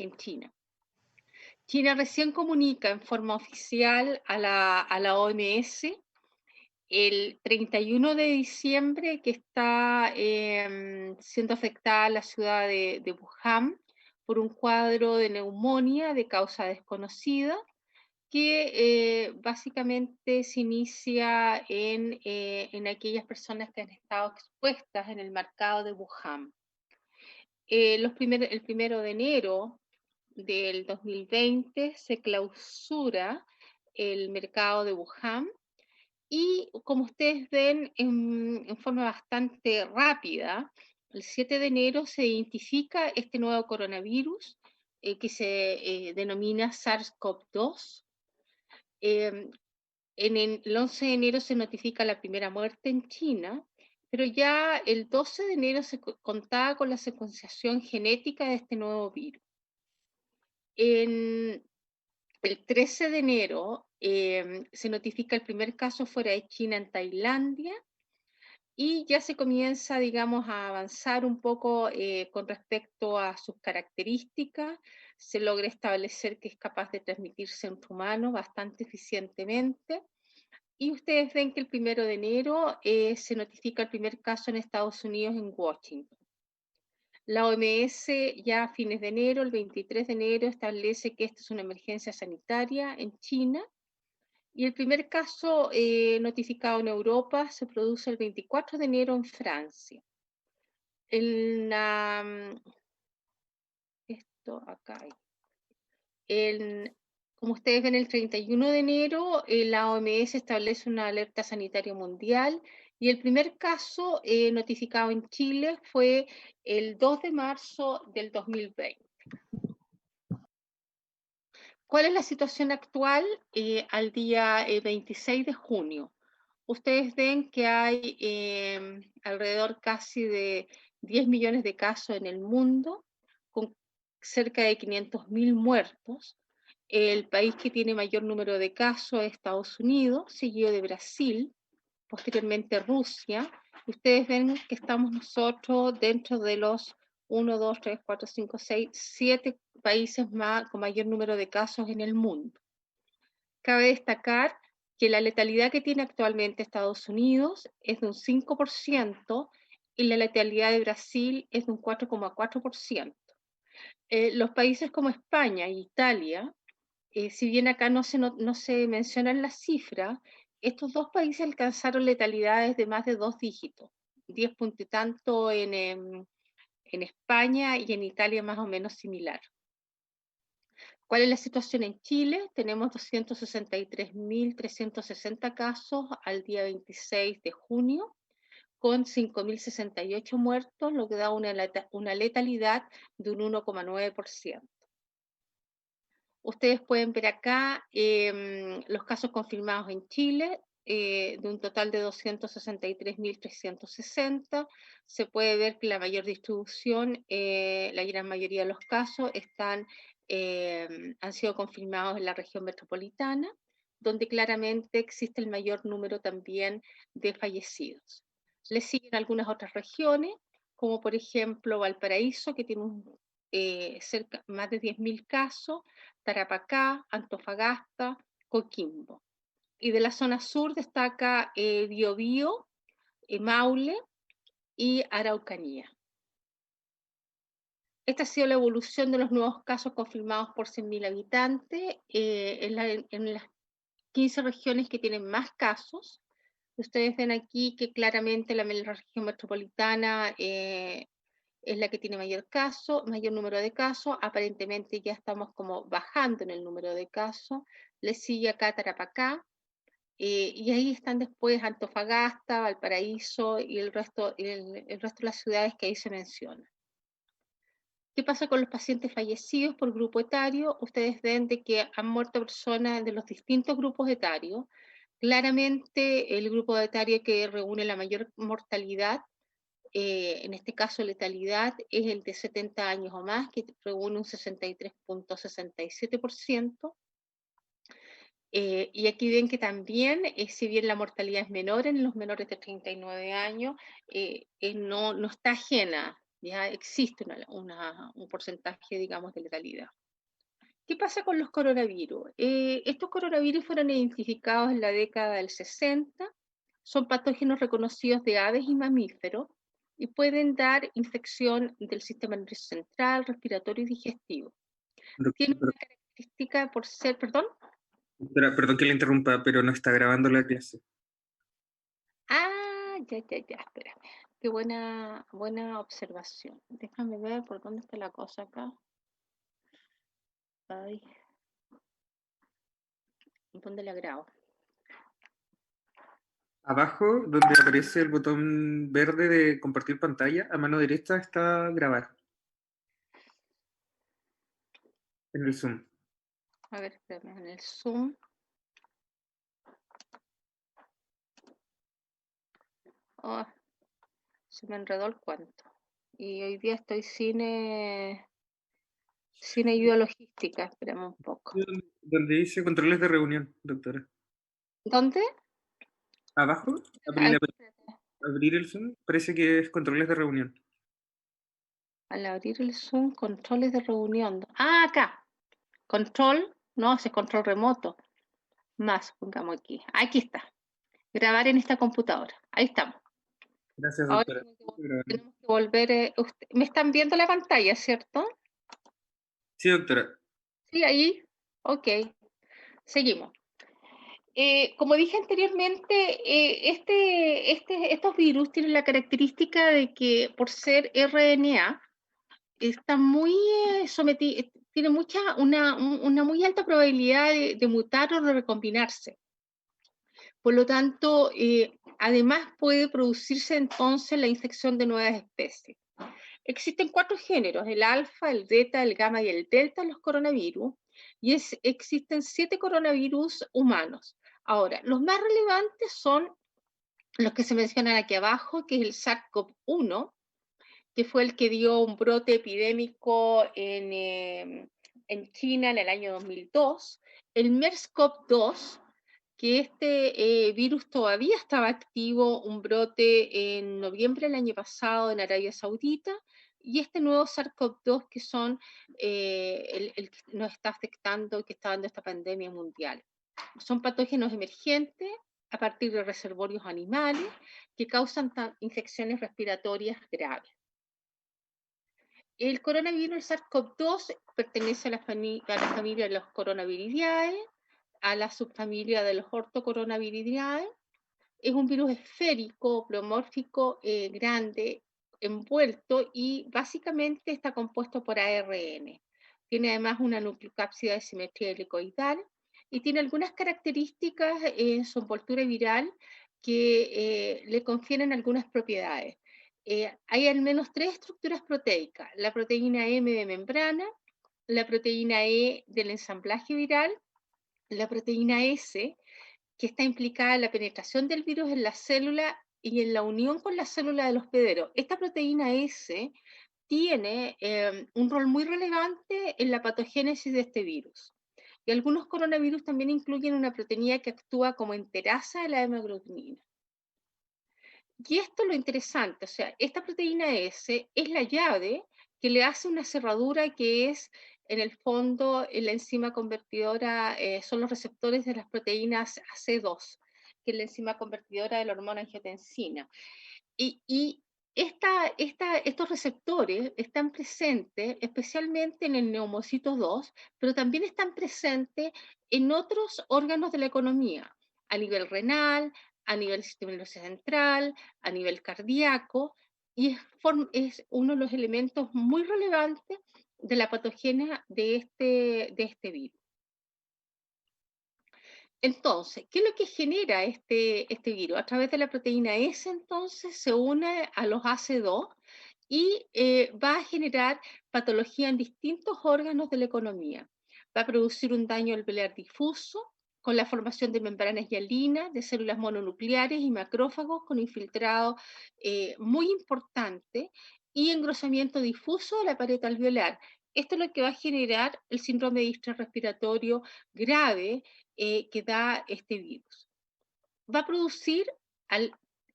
en China. China recién comunica en forma oficial a la OMS el 31 de diciembre que está siendo afectada la ciudad de Wuhan por un cuadro de neumonía de causa desconocida que básicamente se inicia en aquellas personas que han estado expuestas en el mercado de Wuhan. El 1 de enero del 2020 se clausura el mercado de Wuhan y como ustedes ven en forma bastante rápida, el 7 de enero se identifica este nuevo coronavirus que se denomina SARS-CoV-2. En el 11 de enero se notifica la primera muerte en China, pero ya el 12 de enero se contaba con la secuenciación genética de este nuevo virus. En el 13 de enero se notifica el primer caso fuera de China en Tailandia y ya se comienza, digamos, a avanzar un poco con respecto a sus características. Se logra establecer que es capaz de transmitirse entre humanos bastante eficientemente. Y ustedes ven que el 1 de enero se notifica el primer caso en Estados Unidos, en Washington. La OMS ya a fines de enero, el 23 de enero, establece que esta es una emergencia sanitaria en China. Y el primer caso notificado en Europa se produce el 24 de enero en Francia. Esto acá hay. Como ustedes ven, el 31 de enero la OMS establece una alerta sanitaria mundial y el primer caso notificado en Chile fue el 2 de marzo del 2020. ¿Cuál es la situación actual al día 26 de junio? Ustedes ven que hay alrededor casi de 10 millones de casos en el mundo, con cerca de 500.000 muertos. El país que tiene mayor número de casos es Estados Unidos, seguido de Brasil, posteriormente Rusia. Ustedes ven que estamos nosotros dentro de los 1, 2, 3, 4, 5, 6, 7 países más con mayor número de casos en el mundo. Cabe destacar que la letalidad que tiene actualmente Estados Unidos es de un 5% y la letalidad de Brasil es de un 4,4%. Los países como España e Italia, si bien acá no se mencionan las cifras, estos dos países alcanzaron letalidades de más de 2 dígitos, 10 puntos y tanto en España y en Italia más o menos similar. ¿Cuál es la situación en Chile? Tenemos 263.360 casos al día 26 de junio, con 5.068 muertos, lo que da una letalidad de un 1,9%. Ustedes pueden ver acá los casos confirmados en Chile, de un total de 263.360. Se puede ver que la mayor distribución, la gran mayoría de los casos han sido confirmados en la región metropolitana, donde claramente existe el mayor número también de fallecidos. Le siguen algunas otras regiones, como por ejemplo Valparaíso, que tiene más de 10.000 casos, Tarapacá, Antofagasta, Coquimbo. Y de la zona sur destaca Biobío, Maule y Araucanía. Esta ha sido la evolución de los nuevos casos confirmados por 100.000 habitantes en las 15 regiones que tienen más casos. Ustedes ven aquí que claramente la región metropolitana es la que tiene mayor número de casos. Aparentemente ya estamos como bajando en el número de casos. Le sigue acá Tarapacá, y ahí están después Antofagasta, Valparaíso y el resto de las ciudades que ahí se mencionan. ¿Qué pasa con los pacientes fallecidos por grupo etario? Ustedes ven de que han muerto personas de los distintos grupos etarios. Claramente el grupo etario que reúne la mayor mortalidad, en este caso letalidad, es el de 70 años o más, que reúne un 63,67%. Y aquí ven que también, si bien la mortalidad es menor en los menores de 39 años, no está ajena Ya existe un porcentaje, digamos, de letalidad. ¿Qué pasa con los coronavirus? Estos coronavirus fueron identificados en la década del 60, son patógenos reconocidos de aves y mamíferos y pueden dar infección del sistema nervioso central, respiratorio y digestivo. Tiene Doctora, una característica por ser, perdón. perdón que le interrumpa, pero no está grabando la clase. Ya, espérame. Qué buena observación. Déjame ver por dónde está la cosa acá. Ay, ¿dónde la grabo? Abajo, donde aparece el botón verde de compartir pantalla, a mano derecha está grabar en el Zoom. A ver, espérame, en el Zoom. Oh, se me enredó el cuento. Y hoy día estoy sin ayuda logística. Espérame un poco. Donde dice controles de reunión, doctora. ¿Dónde? Abajo, Ay, abrir el Zoom, parece que es controles de reunión. al abrir el Zoom, controles de reunión. Acá. Control, no, ese es control remoto. Más, pongamos aquí. Aquí está. Grabar en esta computadora. Ahí estamos. Gracias, Ahora doctora. tenemos que volver. Me están viendo la pantalla, ¿cierto? Sí, doctora. Sí, ahí. Ok. Seguimos. Como dije anteriormente, estos virus tienen la característica de que por ser RNA, está muy sometido, tiene una muy alta probabilidad de mutar o de recombinarse. Por lo tanto, además puede producirse entonces la infección de nuevas especies. Existen 4 géneros, el alfa, el beta, el gamma y el delta en los coronavirus, y existen 7 coronavirus humanos. Ahora, los más relevantes son los que se mencionan aquí abajo, que es el SARS-CoV-1, que fue el que dio un brote epidémico en China en el año 2002, el MERS-CoV-2, que este virus todavía estaba activo, un brote en noviembre del año pasado en Arabia Saudita, y este nuevo SARS-CoV-2 que son el que nos está afectando, que está dando esta pandemia mundial. Son patógenos emergentes a partir de reservorios animales que causan infecciones respiratorias graves. El coronavirus, el SARS-CoV-2, pertenece a la familia de los coronaviridae, a la subfamilia de los ortocoronaviridae. Es un virus esférico, pleomórfico, grande, envuelto y básicamente está compuesto por ARN. Tiene además una nucleocápsida de simetría helicoidal y tiene algunas características en su envoltura viral que le confieren algunas propiedades. Hay al menos 3 estructuras proteicas: la proteína M de membrana, la proteína E del ensamblaje viral, la proteína S, que está implicada en la penetración del virus en la célula y en la unión con la célula del hospedero. Esta proteína S tiene un rol muy relevante en la patogénesis de este virus. Y algunos coronavirus también incluyen una proteína que actúa como enterasa de la hemaglutinina. Y esto es lo interesante, o sea, esta proteína S es la llave que le hace una cerradura que es, en el fondo, la enzima convertidora, son los receptores de las proteínas AC2, que es la enzima convertidora de la hormona angiotensina. Y estos receptores están presentes especialmente en el neumocito 2, pero también están presentes en otros órganos de la economía, a nivel renal, a nivel sistema nervioso central, a nivel cardíaco, y es uno de los elementos muy relevantes de la patogenia de este virus. Entonces, ¿qué es lo que genera este virus? A través de la proteína S, entonces, se une a los AC2 y va a generar patología en distintos órganos de la economía. Va a producir un daño alveolar difuso con la formación de membranas hialinas, de células mononucleares y macrófagos con infiltrado muy importante y engrosamiento difuso de la pared alveolar. Esto es lo que va a generar el síndrome de distrés respiratorio grave que da este virus. Va a producir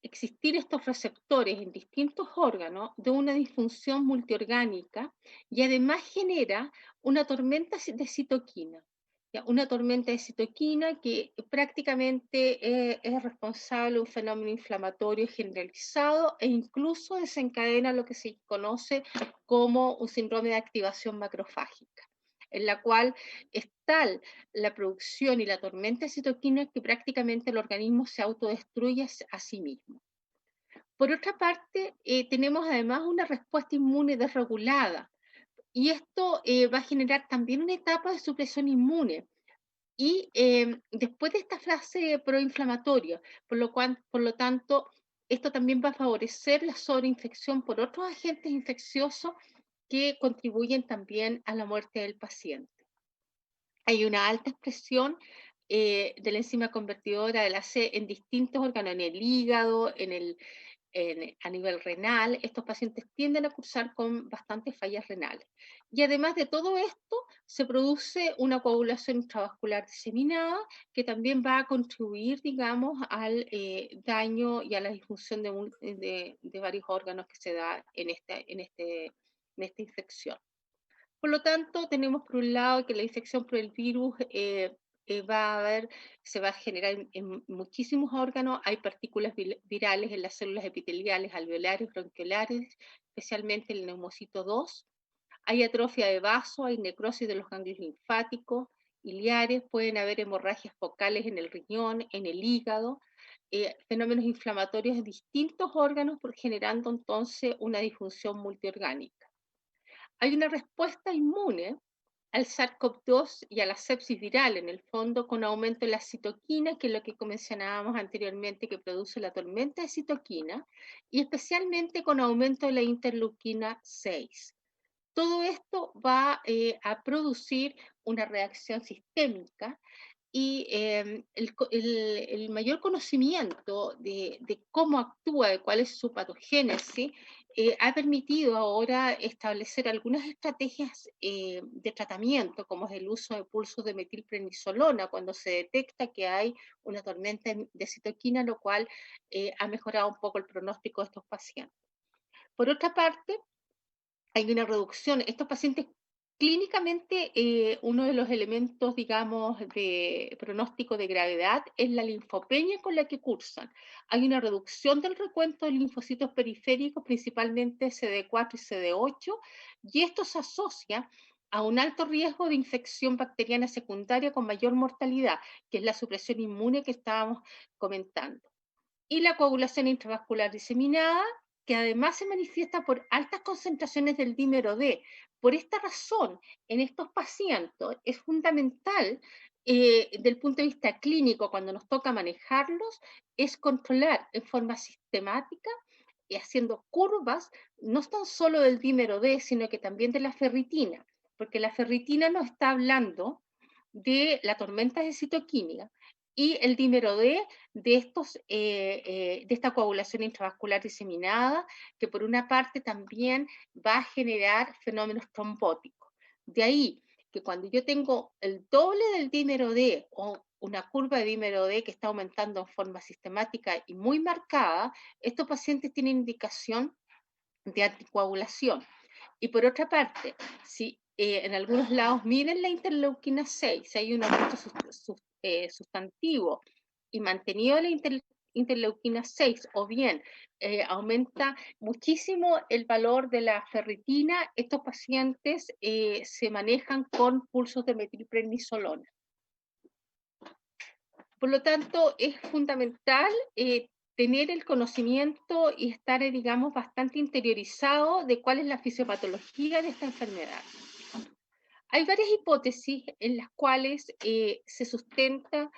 existir estos receptores en distintos órganos de una disfunción multiorgánica y además genera una tormenta de citoquina. ¿Ya? Una tormenta de citoquina que prácticamente es responsable de un fenómeno inflamatorio generalizado e incluso desencadena lo que se conoce como un síndrome de activación macrofágica, en la cual es tal la producción y la tormenta de citoquinas que prácticamente el organismo se autodestruye a sí mismo. Por otra parte, tenemos además una respuesta inmune desregulada y esto va a generar también una etapa de supresión inmune. Y después de esta fase proinflamatoria, por lo tanto, esto también va a favorecer la sobreinfección por otros agentes infecciosos que contribuyen también a la muerte del paciente. Hay una alta expresión de la enzima convertidora de la C en distintos órganos, en el hígado, a nivel renal. Estos pacientes tienden a cursar con bastantes fallas renales. Y además de todo esto, se produce una coagulación intravascular diseminada que también va a contribuir, digamos, al daño y a la disfunción de varios órganos que se da en esta infección. Por lo tanto, tenemos por un lado que la infección por el virus se va a generar en muchísimos órganos. Hay partículas virales en las células epiteliales, alveolares, bronquiolares, especialmente el neumocito 2. Hay atrofia de vaso, hay necrosis de los ganglios linfáticos, iliares, pueden haber hemorragias focales en el riñón, en el hígado, fenómenos inflamatorios de distintos órganos, generando entonces una disfunción multiorgánica. Hay una respuesta inmune al SARS-CoV-2 y a la sepsis viral, en el fondo, con aumento de la citoquina, que es lo que mencionábamos anteriormente, que produce la tormenta de citoquina, y especialmente con aumento de la interleuquina 6. Todo esto va a producir una reacción sistémica y el mayor conocimiento de cómo actúa, de cuál es su patogénesis, ha permitido ahora establecer algunas estrategias de tratamiento, como es el uso de pulsos de metilprednisolona cuando se detecta que hay una tormenta de citoquina, lo cual ha mejorado un poco el pronóstico de estos pacientes. Por otra parte, hay una reducción. Estos pacientes clínicamente, uno de los elementos, digamos, de pronóstico de gravedad es la linfopenia con la que cursan. Hay una reducción del recuento de linfocitos periféricos, principalmente CD4 y CD8, y esto se asocia a un alto riesgo de infección bacteriana secundaria con mayor mortalidad, que es la supresión inmune que estábamos comentando. Y la coagulación intravascular diseminada, que además se manifiesta por altas concentraciones del dímero D. Por esta razón, en estos pacientes es fundamental, desde el punto de vista clínico, cuando nos toca manejarlos, es controlar en forma sistemática y haciendo curvas, no tan solo del dímero D, sino que también de la ferritina, porque la ferritina nos está hablando de la tormenta de citoquímica y el dímero D de esta coagulación intravascular diseminada, que por una parte también va a generar fenómenos trombóticos. De ahí que cuando yo tengo el doble del dímero D o una curva de dímero D que está aumentando en forma sistemática y muy marcada, estos pacientes tienen indicación de anticoagulación. Y por otra parte, si en algunos lados miden la interleuquina 6, si hay un aumento sustantivo y mantenido la interleuquina 6, o bien aumenta muchísimo el valor de la ferritina, estos pacientes se manejan con pulsos de metilprednisolona. Por lo tanto, es fundamental tener el conocimiento y estar, digamos, bastante interiorizado de cuál es la fisiopatología de esta enfermedad. Hay varias hipótesis en las cuales se sustenta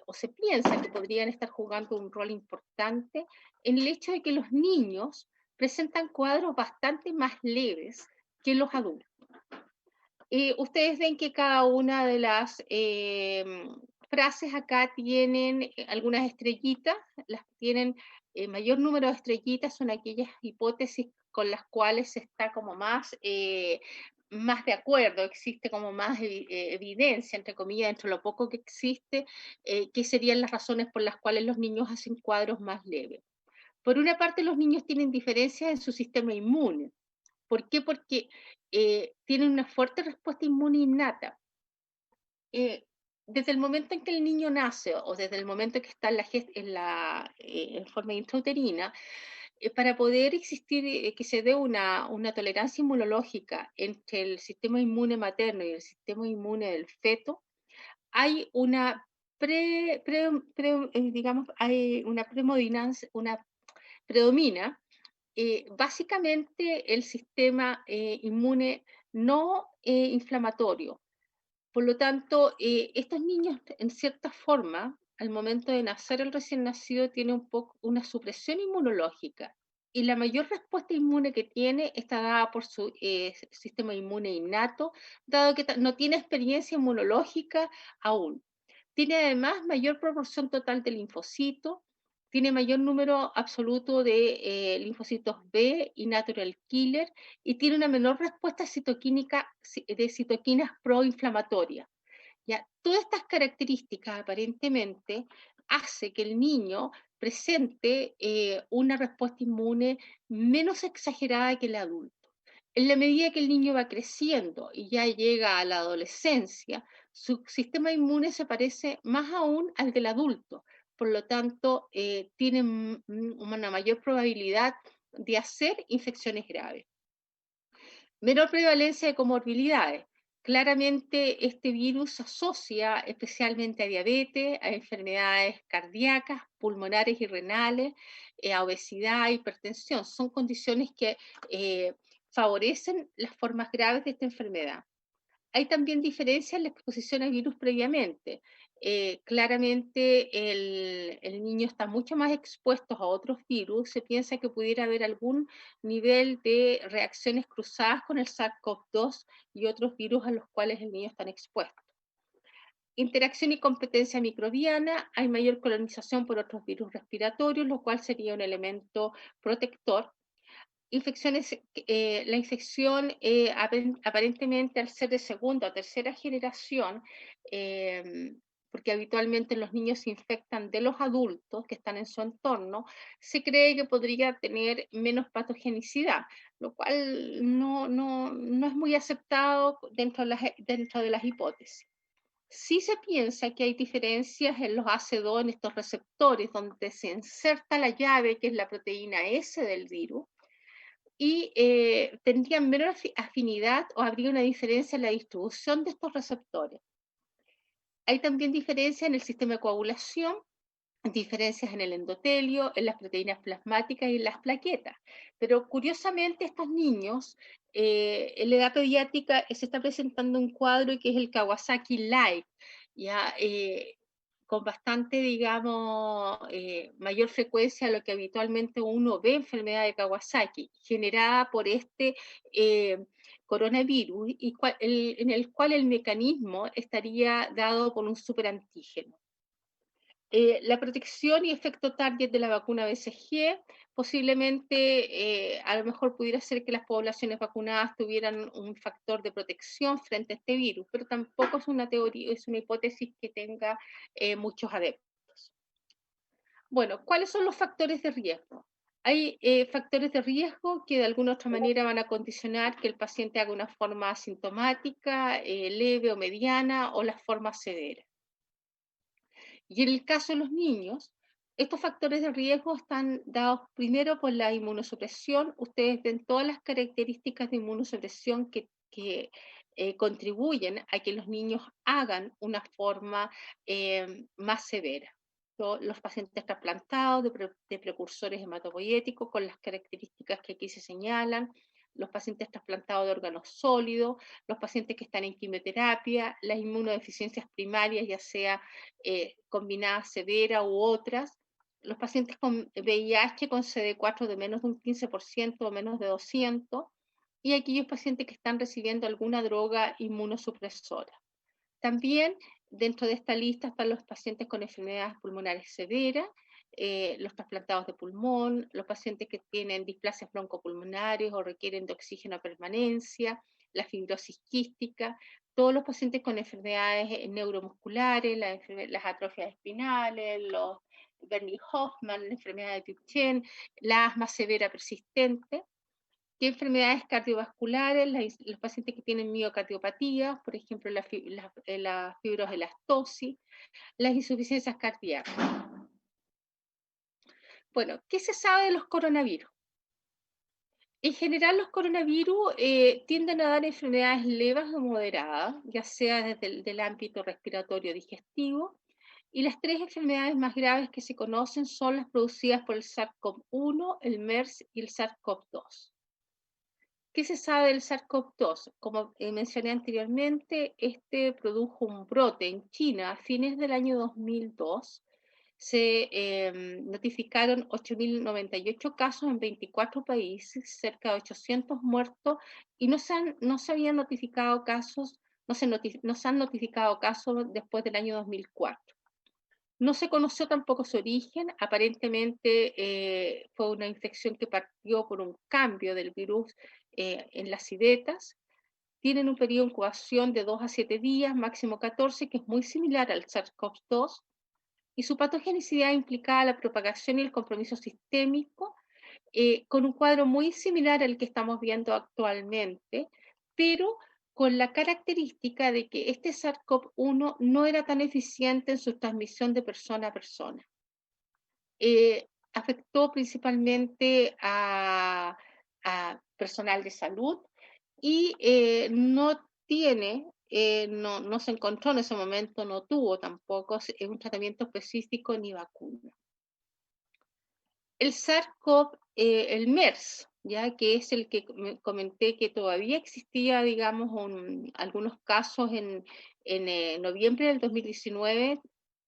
o se piensa que podrían estar jugando un rol importante en el hecho de que los niños presentan cuadros bastante más leves que los adultos. Ustedes ven que cada una de las frases acá tienen algunas estrellitas, las tienen mayor número de estrellitas, son aquellas hipótesis con las cuales se está como más de acuerdo, existe como más evidencia, entre comillas, dentro de lo poco que existe, qué serían las razones por las cuales los niños hacen cuadros más leves. Por una parte, los niños tienen diferencias en su sistema inmune. ¿Por qué? Porque tienen una fuerte respuesta inmune innata. Desde el momento en que el niño nace o desde el momento que está en forma intrauterina, para poder existir, que se dé una tolerancia inmunológica entre el sistema inmune materno y el sistema inmune del feto, hay una digamos, hay una predomina básicamente el sistema inmune no inflamatorio. Por lo tanto, estos niños, en cierta forma, al momento de nacer el recién nacido, tiene un poco una supresión inmunológica. Y la mayor respuesta inmune que tiene está dada por su sistema inmune innato, dado que no tiene experiencia inmunológica aún. Tiene además mayor proporción total de linfocitos, tiene mayor número absoluto de linfocitos B y natural killer, y tiene una menor respuesta citoquínica de citoquinas proinflamatorias. Ya, todas estas características aparentemente hace que el niño presente una respuesta inmune menos exagerada que el adulto. En la medida que el niño va creciendo y ya llega a la adolescencia, su sistema inmune se parece más aún al del adulto. Por lo tanto, tiene una mayor probabilidad de hacer infecciones graves. Menor prevalencia de comorbilidades. Claramente este virus se asocia especialmente a diabetes, a enfermedades cardíacas, pulmonares y renales, a obesidad, hipertensión. Son condiciones que favorecen las formas graves de esta enfermedad. Hay también diferencias en la exposición al virus previamente. Claramente el niño está mucho más expuesto a otros virus. Se piensa que pudiera haber algún nivel de reacciones cruzadas con el SARS-CoV-2 y otros virus a los cuales el niño está expuesto. Interacción y competencia microbiana, hay mayor colonización por otros virus respiratorios, lo cual sería un elemento protector. Infecciones, la infección aparentemente al ser de segunda o tercera generación, porque habitualmente los niños se infectan de los adultos que están en su entorno, se cree que podría tener menos patogenicidad, lo cual no es muy aceptado dentro de las hipótesis. Sí se piensa que hay diferencias en los AC2, en estos receptores, donde se inserta la llave, que es la proteína S del virus, y tendrían menor afinidad o habría una diferencia en la distribución de estos receptores. Hay también diferencias en el sistema de coagulación, diferencias en el endotelio, en las proteínas plasmáticas y en las plaquetas. Pero curiosamente estos niños, en la edad pediátrica se está presentando un cuadro que es el Kawasaki-like, ya, con bastante, digamos, mayor frecuencia a lo que habitualmente uno ve enfermedad de Kawasaki, generada por este coronavirus, y en el cual el mecanismo estaría dado por un superantígeno. La protección y efecto target de la vacuna BCG posiblemente a lo mejor pudiera ser que las poblaciones vacunadas tuvieran un factor de protección frente a este virus, pero tampoco es una teoría, es una hipótesis que tenga muchos adeptos. Bueno, ¿cuáles son los factores de riesgo? Hay factores de riesgo que de alguna otra manera van a condicionar que el paciente haga una forma asintomática, leve o mediana, o la forma severa. Y en el caso de los niños, estos factores de riesgo están dados primero por la inmunosupresión. Ustedes ven todas las características de inmunosupresión que contribuyen a que los niños hagan una forma más severa. Los pacientes trasplantados de precursores hematopoyéticos con las características que aquí se señalan, los pacientes trasplantados de órganos sólidos, los pacientes que están en quimioterapia, las inmunodeficiencias primarias, ya sea combinadas severa u otras, los pacientes con VIH con CD4 de menos de un 15% o menos de 200, y aquellos pacientes que están recibiendo alguna droga inmunosupresora. También dentro de esta lista están los pacientes con enfermedades pulmonares severas, los trasplantados de pulmón, los pacientes que tienen displasias broncopulmonares o requieren de oxígeno a permanencia, la fibrosis quística, todos los pacientes con enfermedades neuromusculares, las atrofias espinales, Bernie-Hoffmann, la enfermedad de Duchenne, la asma severa persistente, qué enfermedades cardiovasculares, los pacientes que tienen miocardiopatías, por ejemplo, la fibroelastosis, las insuficiencias cardíacas. Bueno, ¿qué se sabe de los coronavirus? En general, los coronavirus tienden a dar enfermedades leves o moderadas, ya sea desde el ámbito respiratorio digestivo, y las tres enfermedades más graves que se conocen son las producidas por el SARS-CoV-1, el MERS y el SARS-CoV-2. ¿Qué se sabe del SARS-CoV-2? Como mencioné anteriormente, este produjo un brote en China a fines del año 2002. Se notificaron 8.098 casos en 24 países, cerca de 800 muertos, y no se habían notificado casos, no se han notificado casos después del año 2004. No se conoció tampoco su origen, aparentemente fue una infección que partió por un cambio del virus en las civetas. Tienen un periodo de incubación de 2 a 7 días, máximo 14, que es muy similar al SARS-CoV-2, y su patogenicidad implicaba la propagación y el compromiso sistémico, con un cuadro muy similar al que estamos viendo actualmente, pero con la característica de que este SARS-CoV-1 no era tan eficiente en su transmisión de persona a persona. Afectó principalmente a personal de salud y no se encontró en ese momento, no tuvo tampoco un tratamiento específico ni vacuna. El SARS-CoV, el MERS, ya que es el que comenté que todavía existía, digamos, algunos casos en noviembre del 2019,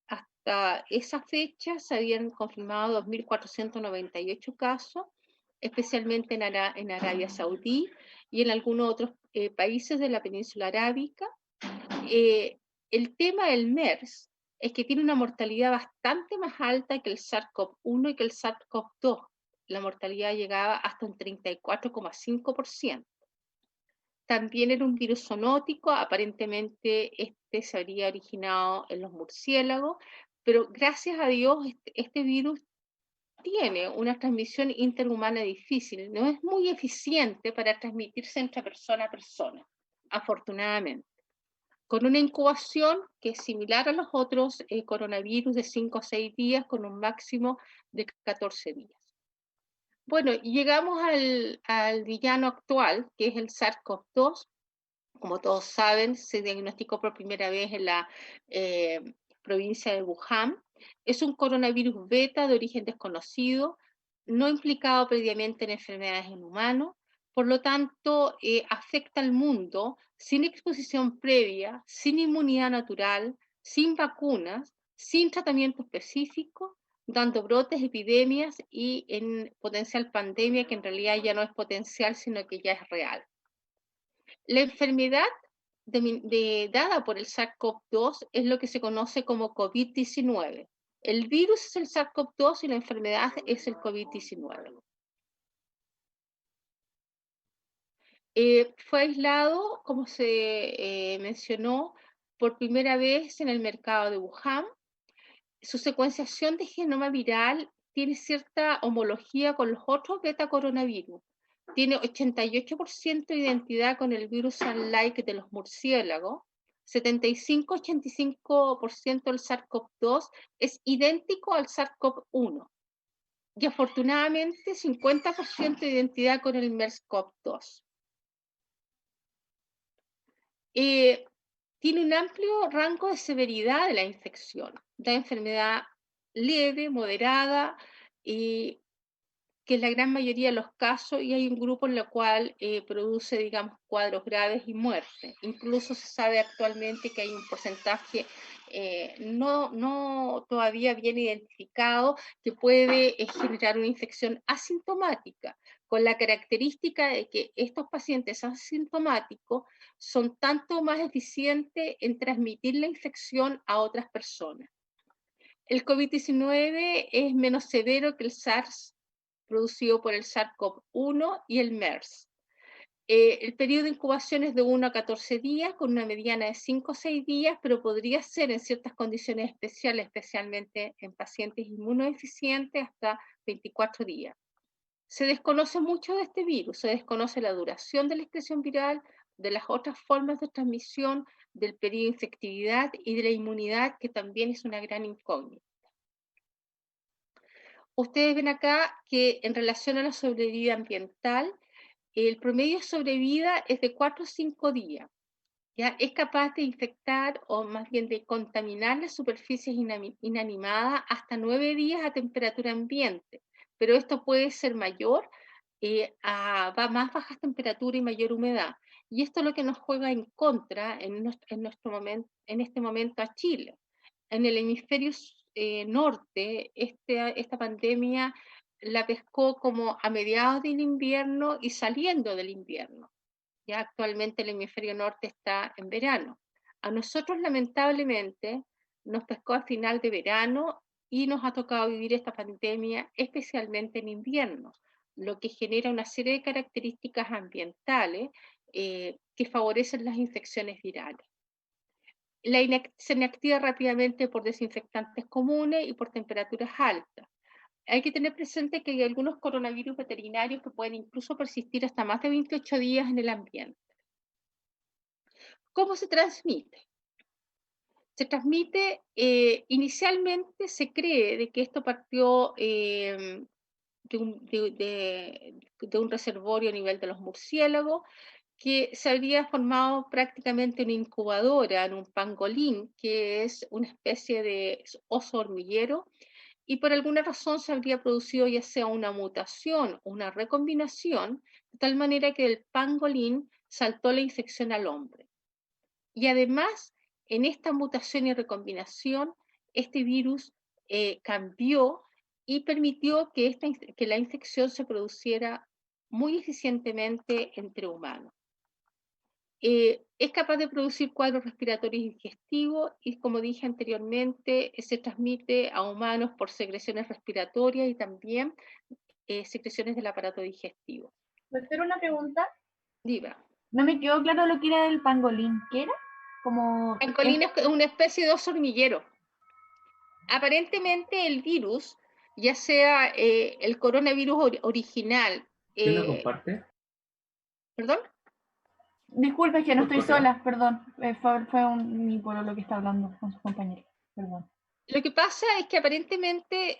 hasta esa fecha se habían confirmado 2.498 casos, especialmente en Arabia Saudí y en algunos otros países de la península arábica. El tema del MERS es que tiene una mortalidad bastante más alta que el SARS-CoV-1 y que el SARS-CoV-2. La mortalidad llegaba hasta un 34,5%. También era un virus zoonótico, aparentemente este se habría originado en los murciélagos, pero gracias a Dios este virus tiene una transmisión interhumana difícil, no es muy eficiente para transmitirse entre persona a persona, afortunadamente, con una incubación que es similar a los otros coronavirus de 5 a 6 días, con un máximo de 14 días. Bueno, llegamos al villano actual, que es el SARS-CoV-2. Como todos saben, se diagnosticó por primera vez en la provincia de Wuhan. Es un coronavirus beta de origen desconocido, no implicado previamente en enfermedades en humanos, por lo tanto afecta al mundo sin exposición previa, sin inmunidad natural, sin vacunas, sin tratamiento específico, dando brotes, epidemias y en potencial pandemia, que en realidad ya no es potencial, sino que ya es real. La enfermedad dada por el SARS-CoV-2 es lo que se conoce como COVID-19. El virus es el SARS-CoV-2 y la enfermedad es el COVID-19. Fue aislado, como se mencionó, por primera vez en el mercado de Wuhan. Su secuenciación de genoma viral tiene cierta homología con los otros beta-coronavirus. Tiene 88% de identidad con el virus Sun-like de los murciélagos. 75-85% del SARS-CoV-2 es idéntico al SARS-CoV-1. Y afortunadamente 50% de identidad con el MERS-CoV-2. Tiene un amplio rango de severidad de la infección. Da enfermedad leve, moderada, que es la gran mayoría de los casos, y hay un grupo en el cual produce, digamos, cuadros graves y muerte. Incluso se sabe actualmente que hay un porcentaje no todavía bien identificado que puede generar una infección asintomática, con la característica de que estos pacientes asintomáticos son tanto más eficientes en transmitir la infección a otras personas. El COVID-19 es menos severo que el SARS producido por el SARS-CoV-1 y el MERS. El periodo de incubación es de 1 a 14 días, con una mediana de 5 o 6 días, pero podría ser en ciertas condiciones especiales, especialmente en pacientes inmunodeficientes, hasta 24 días. Se desconoce mucho de este virus, se desconoce la duración de la excreción viral, de las otras formas de transmisión, del periodo de infectividad y de la inmunidad, que también es una gran incógnita. Ustedes ven acá que en relación a la sobrevida ambiental, el promedio de sobrevida es de 4 o 5 días. ¿Ya? Es capaz de infectar o más bien de contaminar las superficies inanimadas hasta 9 días a temperatura ambiente, pero esto puede ser mayor a más bajas temperaturas y mayor humedad. Y esto es lo que nos juega en contra en este momento a Chile. En el hemisferio norte, esta pandemia la pescó como a mediados del invierno y saliendo del invierno. Ya actualmente el hemisferio norte está en verano. A nosotros, lamentablemente, nos pescó a final de verano y nos ha tocado vivir esta pandemia especialmente en invierno, lo que genera una serie de características ambientales que favorecen las infecciones virales. Se inactiva rápidamente por desinfectantes comunes y por temperaturas altas. Hay que tener presente que hay algunos coronavirus veterinarios que pueden incluso persistir hasta más de 28 días en el ambiente. ¿Cómo se transmite? Se transmite, inicialmente se cree de que esto partió de un reservorio a nivel de los murciélagos, que se habría formado prácticamente una incubadora en un pangolín, que es una especie de oso hormiguero, y por alguna razón se habría producido ya sea una mutación o una recombinación, de tal manera que del pangolín saltó la infección al hombre. Y además, en esta mutación y recombinación, este virus cambió y permitió que la infección se produciera muy eficientemente entre humanos. Es capaz de producir cuadros respiratorios y digestivos y, como dije anteriormente, se transmite a humanos por secreciones respiratorias y también secreciones del aparato digestivo. ¿Puedo hacer una pregunta? Diva. No me quedó claro lo que era el pangolín. ¿Qué era? Como... Pangolín es una especie de oso hormiguero. Aparentemente el virus, ya sea el coronavirus original. ¿Quién lo comparte? ¿Perdón? Disculpe, que no ¿Por estoy correo? sola, perdón. Fue mi lo que está hablando con su compañero. Perdón. Lo que pasa es que aparentemente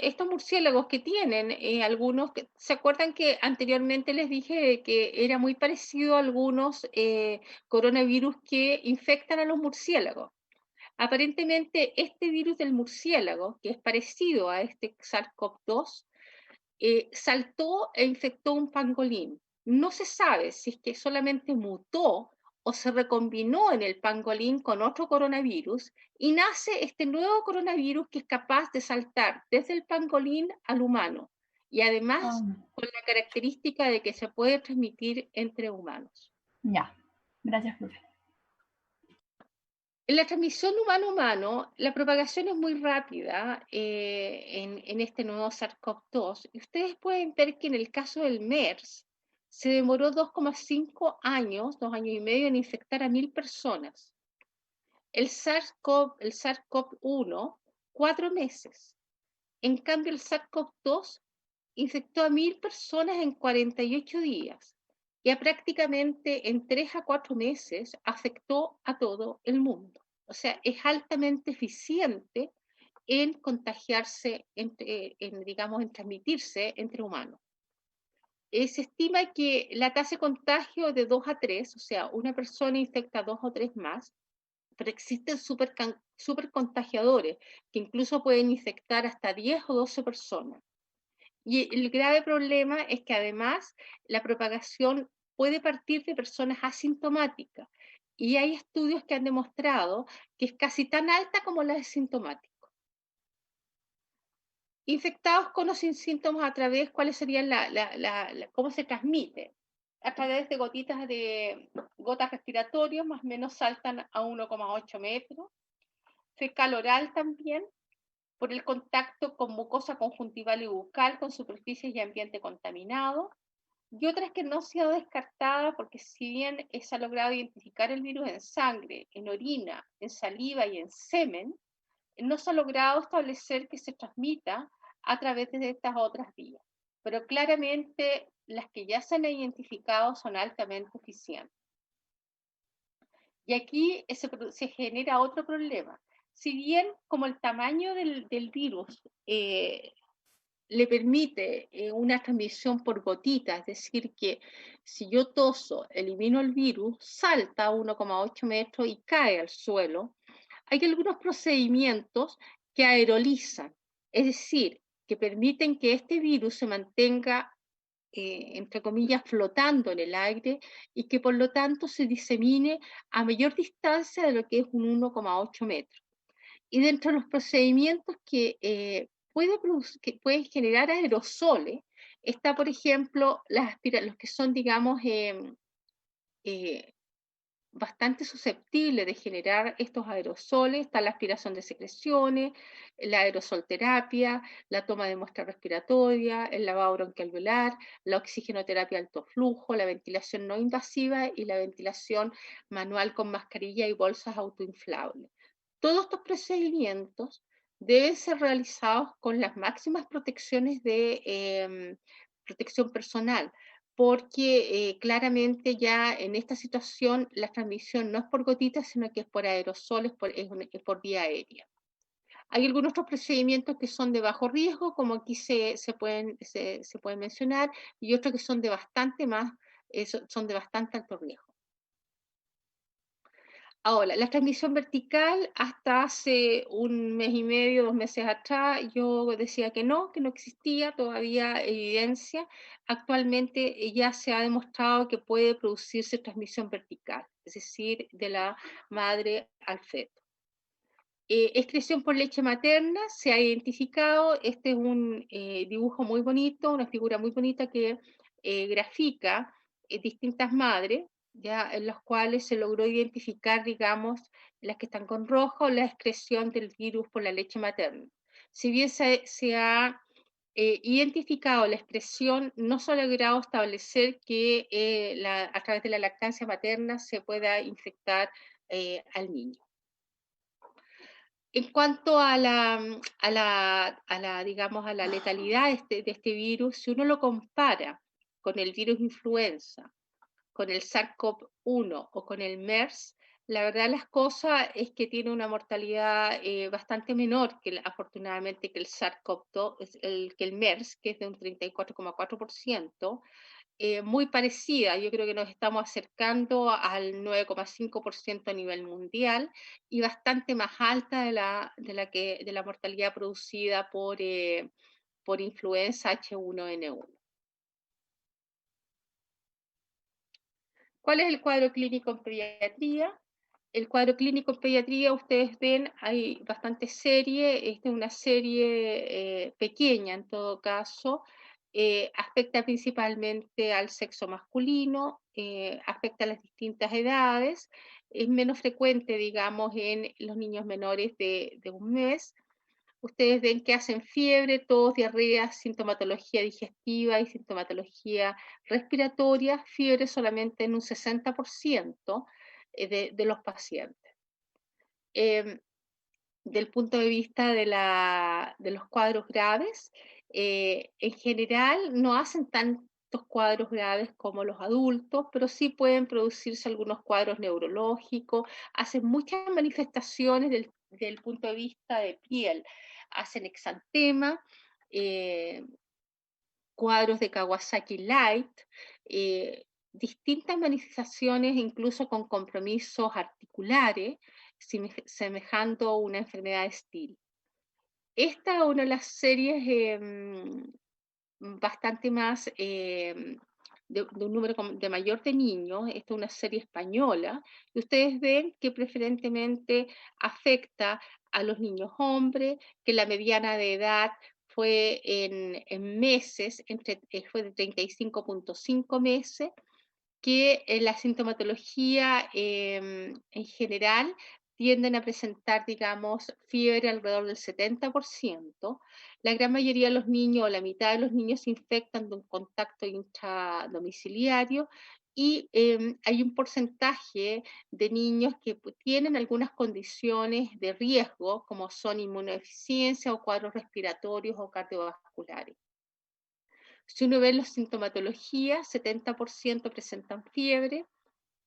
estos murciélagos que tienen, algunos, ¿se acuerdan que anteriormente les dije que era muy parecido a algunos coronavirus que infectan a los murciélagos? Aparentemente este virus del murciélago, que es parecido a este SARS-CoV-2, saltó e infectó un pangolín. No se sabe si es que solamente mutó o se recombinó en el pangolín con otro coronavirus y nace este nuevo coronavirus que es capaz de saltar desde el pangolín al humano y además con la característica de que se puede transmitir entre humanos. Ya, gracias, profe. En la transmisión humano-humano, la propagación es muy rápida en este nuevo SARS-CoV-2. Y ustedes pueden ver que en el caso del MERS se demoró 2,5 años, 2 años y medio, en infectar a 1.000 personas. El SARS-CoV-1, 4 meses. En cambio, el SARS-CoV-2 infectó a 1.000 personas en 48 días. Y prácticamente en 3 a 4 meses afectó a todo el mundo. O sea, es altamente eficiente en contagiarse, digamos, en transmitirse entre humanos. Se estima que la tasa de contagio es de 2 a 3, o sea, una persona infecta a 2 o 3 más, pero existen super contagiadores que incluso pueden infectar hasta 10 o 12 personas. Y el grave problema es que además la propagación puede partir de personas asintomáticas. Y hay estudios que han demostrado que es casi tan alta como la de sintomáticos. Infectados con o sin síntomas a través, ¿cuáles serían cómo se transmite? A través de gotas respiratorias, más o menos saltan a 1,8 metros. Fecal oral también, por el contacto con mucosa conjuntival y bucal, con superficies y ambiente contaminado. y otras que no se ha descartada porque si bien se ha logrado identificar el virus en sangre, en orina, en saliva y en semen, no se ha logrado establecer que se transmita a través de estas otras vías. Pero claramente las que ya se han identificado son altamente eficientes. Y aquí se genera otro problema. Si bien como el tamaño del virus le permite una transmisión por gotitas, es decir, que si yo toso, elimino el virus, salta a 1,8 metros y cae al suelo, hay algunos procedimientos que aerolizan, es decir, que permiten que este virus se mantenga, entre comillas, flotando en el aire y que por lo tanto se disemine a mayor distancia de lo que es un 1,8 metros. Y dentro de los procedimientos que pueden generar aerosoles, está, por ejemplo, los que son, digamos, bastante susceptibles de generar estos aerosoles. Está la aspiración de secreciones, la aerosolterapia, la toma de muestra respiratoria, el lavado bronquialveolar, la oxigenoterapia alto flujo, la ventilación no invasiva y la ventilación manual con mascarilla y bolsas autoinflables. Todos estos procedimientos deben ser realizados con las máximas protecciones de protección personal, porque claramente ya en esta situación la transmisión no es por gotitas, sino que es por aerosoles, es por vía aérea. Hay algunos otros procedimientos que son de bajo riesgo, como aquí se pueden mencionar, y otros que son de son de bastante alto riesgo. Ahora, la transmisión vertical, hasta hace un mes y medio, 2 meses atrás, yo decía que no existía todavía evidencia. Actualmente ya se ha demostrado que puede producirse transmisión vertical, es decir, de la madre al feto. Excreción por leche materna, se ha identificado, este es un dibujo muy bonito, una figura muy bonita que grafica distintas madres, ya en las cuales se logró identificar, digamos, las que están con rojo, la excreción del virus por la leche materna. Si bien se ha identificado la excreción, no se ha logrado establecer que a través de la lactancia materna se pueda infectar al niño. En cuanto a digamos, a la letalidad de este virus, si uno lo compara con el virus influenza, con el SARS-CoV-1 o con el MERS, la verdad las cosas es que tiene una mortalidad bastante menor afortunadamente que el SARS-CoV-2, que el MERS, que es de un 34,4%, muy parecida. Yo creo que nos estamos acercando al 9,5% a nivel mundial y bastante más alta de la mortalidad producida por influenza H1N1. ¿Cuál es el cuadro clínico en pediatría? El cuadro clínico en pediatría, ustedes ven, hay bastantes series. Esta es una serie pequeña en todo caso. Afecta principalmente al sexo masculino, afecta a las distintas edades, es menos frecuente, digamos, en los niños menores de 1 mes. Ustedes ven que hacen fiebre, tos, diarrea, sintomatología digestiva y sintomatología respiratoria, fiebre solamente en un 60% de los pacientes. Del punto de vista de los cuadros graves, en general no hacen tantos cuadros graves como los adultos, pero sí pueden producirse algunos cuadros neurológicos, hacen muchas manifestaciones del punto de vista de piel, hacen exantema, cuadros de Kawasaki Light, distintas manifestaciones incluso con compromisos articulares, semejando una enfermedad de Still. Esta es una de las series bastante más, de un número de mayor de niños. Esta es una serie española, y ustedes ven que preferentemente afecta a los niños hombres, que la mediana de edad fue en meses, fue de 35,5 meses, que la sintomatología en general tienden a presentar, digamos, fiebre alrededor del 70%. La gran mayoría de los niños, o la mitad de los niños, se infectan de un contacto intradomiciliario, y hay un porcentaje de niños que tienen algunas condiciones de riesgo, como son inmunodeficiencia o cuadros respiratorios o cardiovasculares. Si uno ve las sintomatologías, 70% presentan fiebre,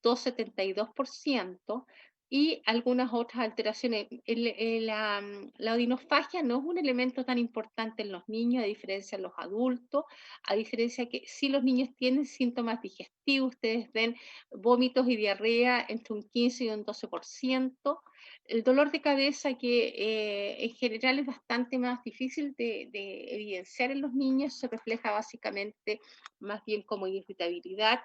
72%, y algunas otras alteraciones. La odinofagia no es un elemento tan importante en los niños, a diferencia de los adultos, a diferencia que si los niños tienen síntomas digestivos, ustedes ven vómitos y diarrea entre un 15 y un 12%. El dolor de cabeza, que en general es bastante más difícil de evidenciar en los niños, se refleja básicamente más bien como irritabilidad,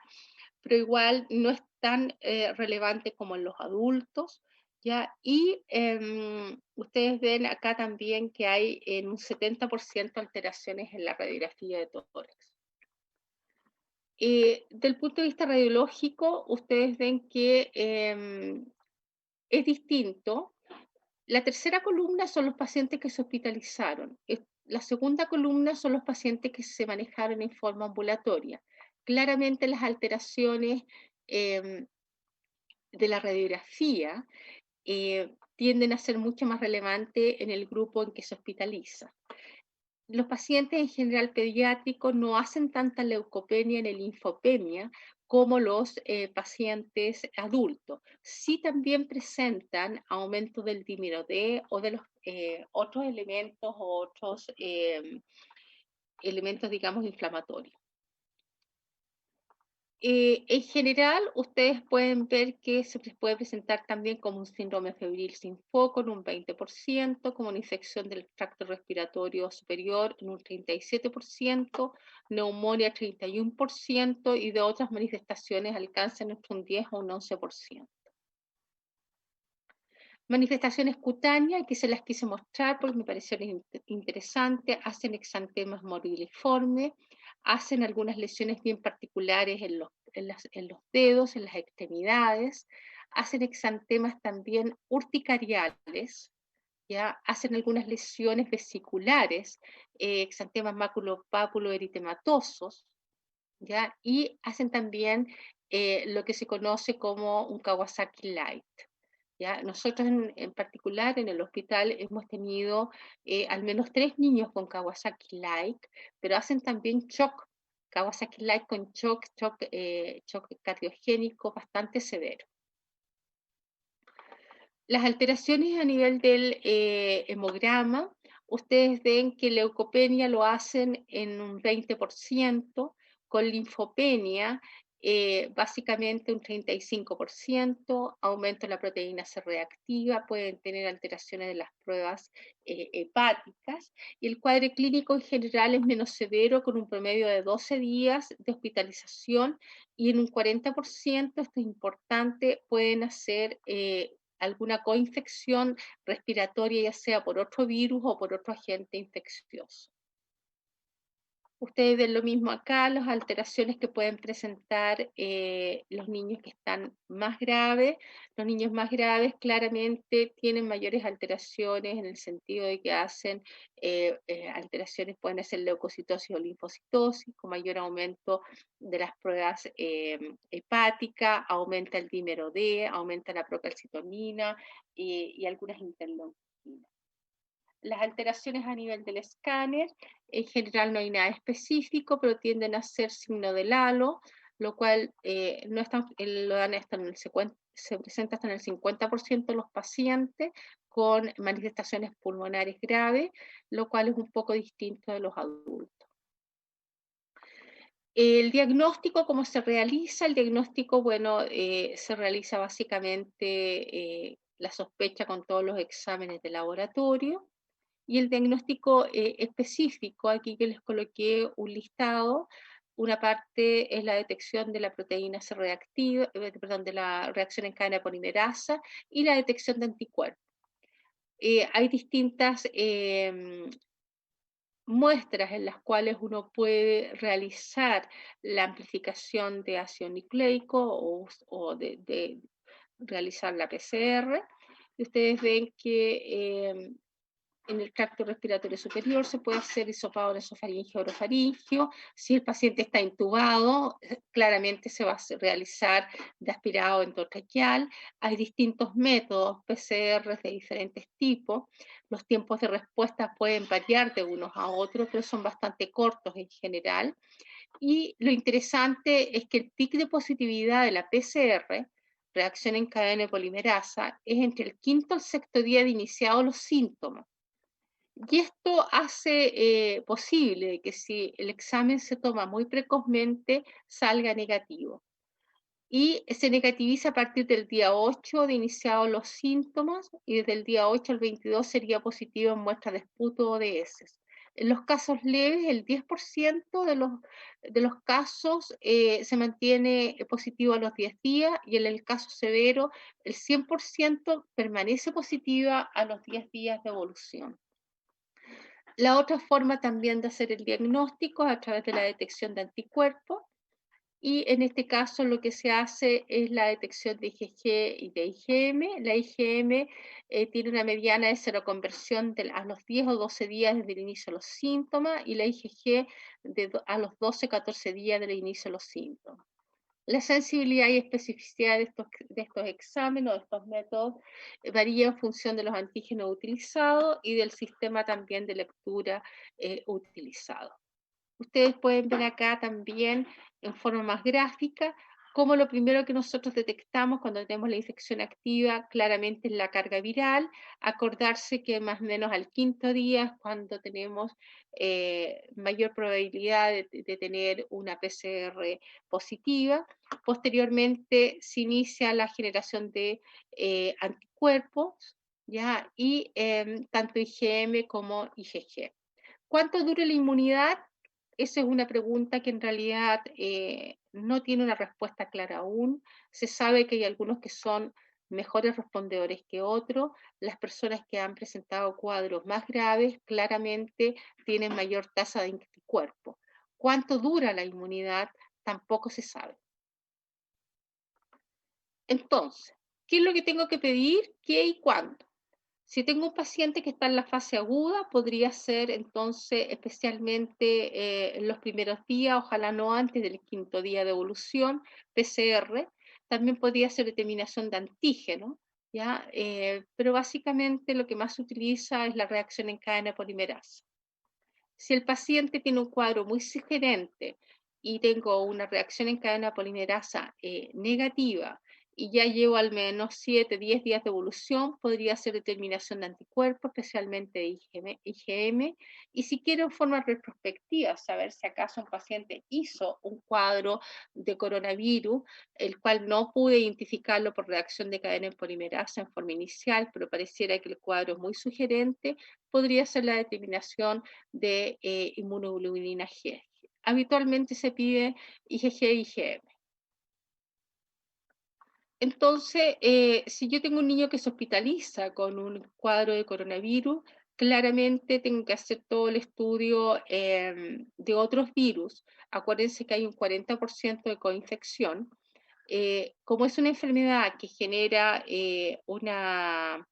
pero igual no es tan relevante como en los adultos, ¿ya? Y ustedes ven acá también que hay en un 70% alteraciones en la radiografía de tórax. Del punto de vista radiológico, ustedes ven que es distinto. La tercera columna son los pacientes que se hospitalizaron. La segunda columna son los pacientes que se manejaron en forma ambulatoria. Claramente las alteraciones de la radiografía tienden a ser mucho más relevantes en el grupo en que se hospitaliza. Los pacientes en general pediátricos no hacen tanta leucopenia ni linfopenia como los pacientes adultos. Sí también presentan aumento del dímero D o de los otros elementos o otros elementos, digamos, inflamatorios. En general, ustedes pueden ver que se les puede presentar también como un síndrome febril sin foco en un 20%, como una infección del tracto respiratorio superior en un 37%, neumonía 31%, y de otras manifestaciones alcanzan entre un 10 o un 11%. Manifestaciones cutáneas, que se las quise mostrar porque me parecieron interesantes. Hacen exantemas morbiliformes, hacen algunas lesiones bien particulares en los dedos, en las extremidades, hacen exantemas también urticariales, ¿ya? Hacen algunas lesiones vesiculares, exantemas maculopapuloeritematosos, ¿ya? Y hacen también lo que se conoce como un Kawasaki Light. ¿Ya? Nosotros en particular en el hospital hemos tenido al menos 3 niños con Kawasaki-like, pero hacen también shock, Kawasaki-like con shock cardiogénico bastante severo. Las alteraciones a nivel del hemograma, ustedes ven que leucopenia lo hacen en un 20%, con linfopenia básicamente un 35%, aumento en la proteína C reactiva, pueden tener alteraciones de las pruebas hepáticas, y el cuadro clínico en general es menos severo, con un promedio de 12 días de hospitalización, y en un 40%, esto es importante, pueden hacer alguna coinfección respiratoria, ya sea por otro virus o por otro agente infeccioso. Ustedes ven lo mismo acá, las alteraciones que pueden presentar los niños que están más graves. Los niños más graves claramente tienen mayores alteraciones en el sentido de que hacen alteraciones, pueden hacer leucocitosis o linfocitosis, con mayor aumento de las pruebas hepáticas, aumenta el dímero D, aumenta la procalcitonina y algunas interleucinas. Las alteraciones a nivel del escáner, en general no hay nada específico, pero tienden a ser signo del halo, lo cual no es tan, se presenta hasta en el 50% de los pacientes con manifestaciones pulmonares graves, lo cual es un poco distinto de los adultos. El diagnóstico, ¿cómo se realiza? El diagnóstico, bueno, se realiza básicamente la sospecha con todos los exámenes de laboratorio. Y el diagnóstico específico, aquí que les coloqué un listado, una parte es la detección de la proteína C reactiva, de la reacción en cadena polimerasa, y la detección de anticuerpos. Hay distintas muestras en las cuales uno puede realizar la amplificación de ácido nucleico o de realizar la PCR. y ustedes ven que en el tracto respiratorio superior se puede hacer hisopado nasofaringio o orofaringio. Si el paciente está intubado, claramente se va a realizar de aspirado endotraqueal. Hay distintos métodos, PCR de diferentes tipos. Los tiempos de respuesta pueden variar de unos a otros, pero son bastante cortos en general. Y lo interesante es que el pic de positividad de la PCR, reacción en cadena de polimerasa, es entre el quinto al sexto día de iniciados los síntomas. Y esto hace posible que si el examen se toma muy precozmente, salga negativo. Y se negativiza a partir del día 8 de iniciados los síntomas, y desde el día 8 al 22 sería positivo en muestra de esputo o de heces. En los casos leves, el 10% de los casos se mantiene positivo a los 10 días, y en el caso severo, el 100% permanece positiva a los 10 días de evolución. La otra forma también de hacer el diagnóstico es a través de la detección de anticuerpos, y en este caso lo que se hace es la detección de IgG y de IgM. La IgM tiene una mediana de seroconversión a los 10 o 12 días desde el inicio de los síntomas, y la IgG a los 12-14 días del inicio de los síntomas. La sensibilidad y especificidad de estos exámenes o de estos métodos varía en función de los antígenos utilizados y del sistema también de lectura utilizado. Ustedes pueden ver acá también en forma más gráfica cómo lo primero que nosotros detectamos cuando tenemos la infección activa claramente es la carga viral. Acordarse que más o menos al quinto día es cuando tenemos mayor probabilidad de tener una PCR positiva. Posteriormente se inicia la generación de anticuerpos, ¿ya? Y tanto IgM como IgG. ¿Cuánto dura la inmunidad? Esa es una pregunta que en realidad no tiene una respuesta clara aún. Se sabe que hay algunos que son mejores respondedores que otros. Las personas que han presentado cuadros más graves claramente tienen mayor tasa de anticuerpos. ¿Cuánto dura la inmunidad? Tampoco se sabe. Entonces, ¿qué es lo que tengo que pedir? ¿Qué y cuándo? Si tengo un paciente que está en la fase aguda, podría ser entonces especialmente en los primeros días, ojalá no antes del quinto día de evolución, PCR. También podría ser determinación de antígeno, ¿ya? Pero básicamente lo que más se utiliza es la reacción en cadena polimerasa. Si el paciente tiene un cuadro muy sugerente y tengo una reacción en cadena polimerasa negativa, y ya llevo al menos 7-10 días de evolución, podría ser determinación de anticuerpos, especialmente de IgM, y si quiero en forma retrospectiva saber si acaso un paciente hizo un cuadro de coronavirus, el cual no pude identificarlo por reacción de cadena en polimerasa en forma inicial, pero pareciera que el cuadro es muy sugerente, podría ser la determinación de inmunoglobulina G. Habitualmente se pide IgG e IgM. Entonces, si yo tengo un niño que se hospitaliza con un cuadro de coronavirus, claramente tengo que hacer todo el estudio de otros virus. Acuérdense que hay un 40% de coinfección. Como es una enfermedad que genera una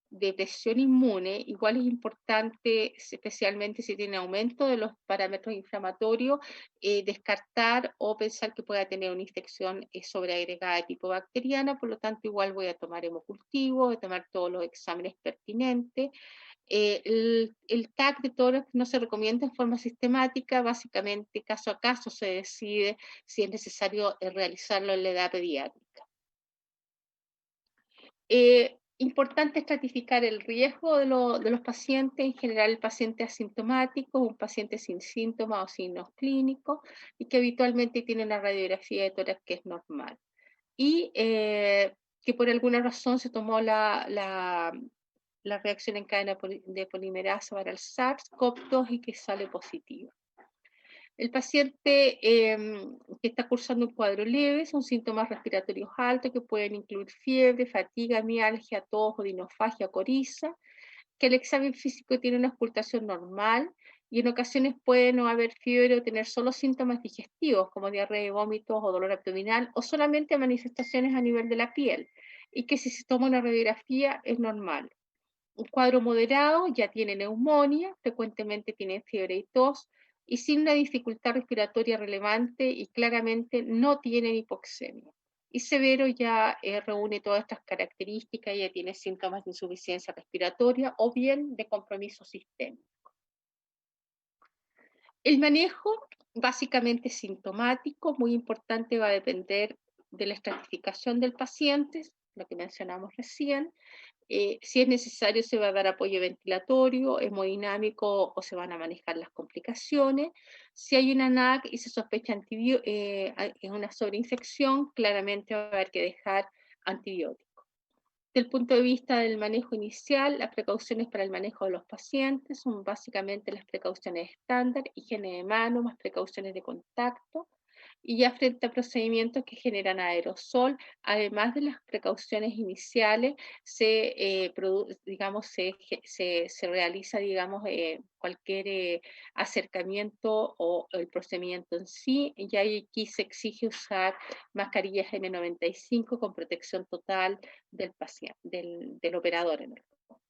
depresión inmune, igual es importante, especialmente si tiene aumento de los parámetros inflamatorios, descartar o pensar que pueda tener una infección sobreagregada de tipo bacteriana. Por lo tanto, igual voy a tomar hemocultivo, voy a tomar todos los exámenes pertinentes. El TAC de tórax no se recomienda en forma sistemática, básicamente caso a caso se decide si es necesario realizarlo en la edad pediátrica. Importante estratificar el riesgo de los pacientes, en general el paciente asintomático, un paciente sin síntomas o signos clínicos, y que habitualmente tiene una radiografía de tórax que es normal. Y que por alguna razón se tomó la reacción en cadena de polimerasa para el SARS-CoV-2 y que sale positiva. El paciente que está cursando un cuadro leve son síntomas respiratorios altos que pueden incluir fiebre, fatiga, mialgia, tos, odinofagia, coriza, que el examen físico tiene una ocultación normal y en ocasiones puede no haber fiebre o tener solo síntomas digestivos como diarrea y vómitos o dolor abdominal o solamente manifestaciones a nivel de la piel. y que si se toma una radiografía es normal. Un cuadro moderado ya tiene neumonía, frecuentemente tiene fiebre y tos, y sin una dificultad respiratoria relevante y claramente no tienen hipoxemia. Y severo ya reúne todas estas características, ya tiene síntomas de insuficiencia respiratoria o bien de compromiso sistémico. El manejo básicamente sintomático, muy importante, va a depender de la estratificación del paciente, lo que mencionamos recién. Si es necesario, se va a dar apoyo ventilatorio, hemodinámico o se van a manejar las complicaciones. Si hay una NAC y se sospecha una sobreinfección, claramente va a haber que dejar antibióticos. Desde el punto de vista del manejo inicial, las precauciones para el manejo de los pacientes son básicamente las precauciones estándar, higiene de mano, más precauciones de contacto, y ya frente a procedimientos que generan aerosol, además de las precauciones iniciales, se realiza, cualquier acercamiento o el procedimiento en sí, y aquí se exige usar mascarillas N95 con protección total del paciente, del operador en el fondo.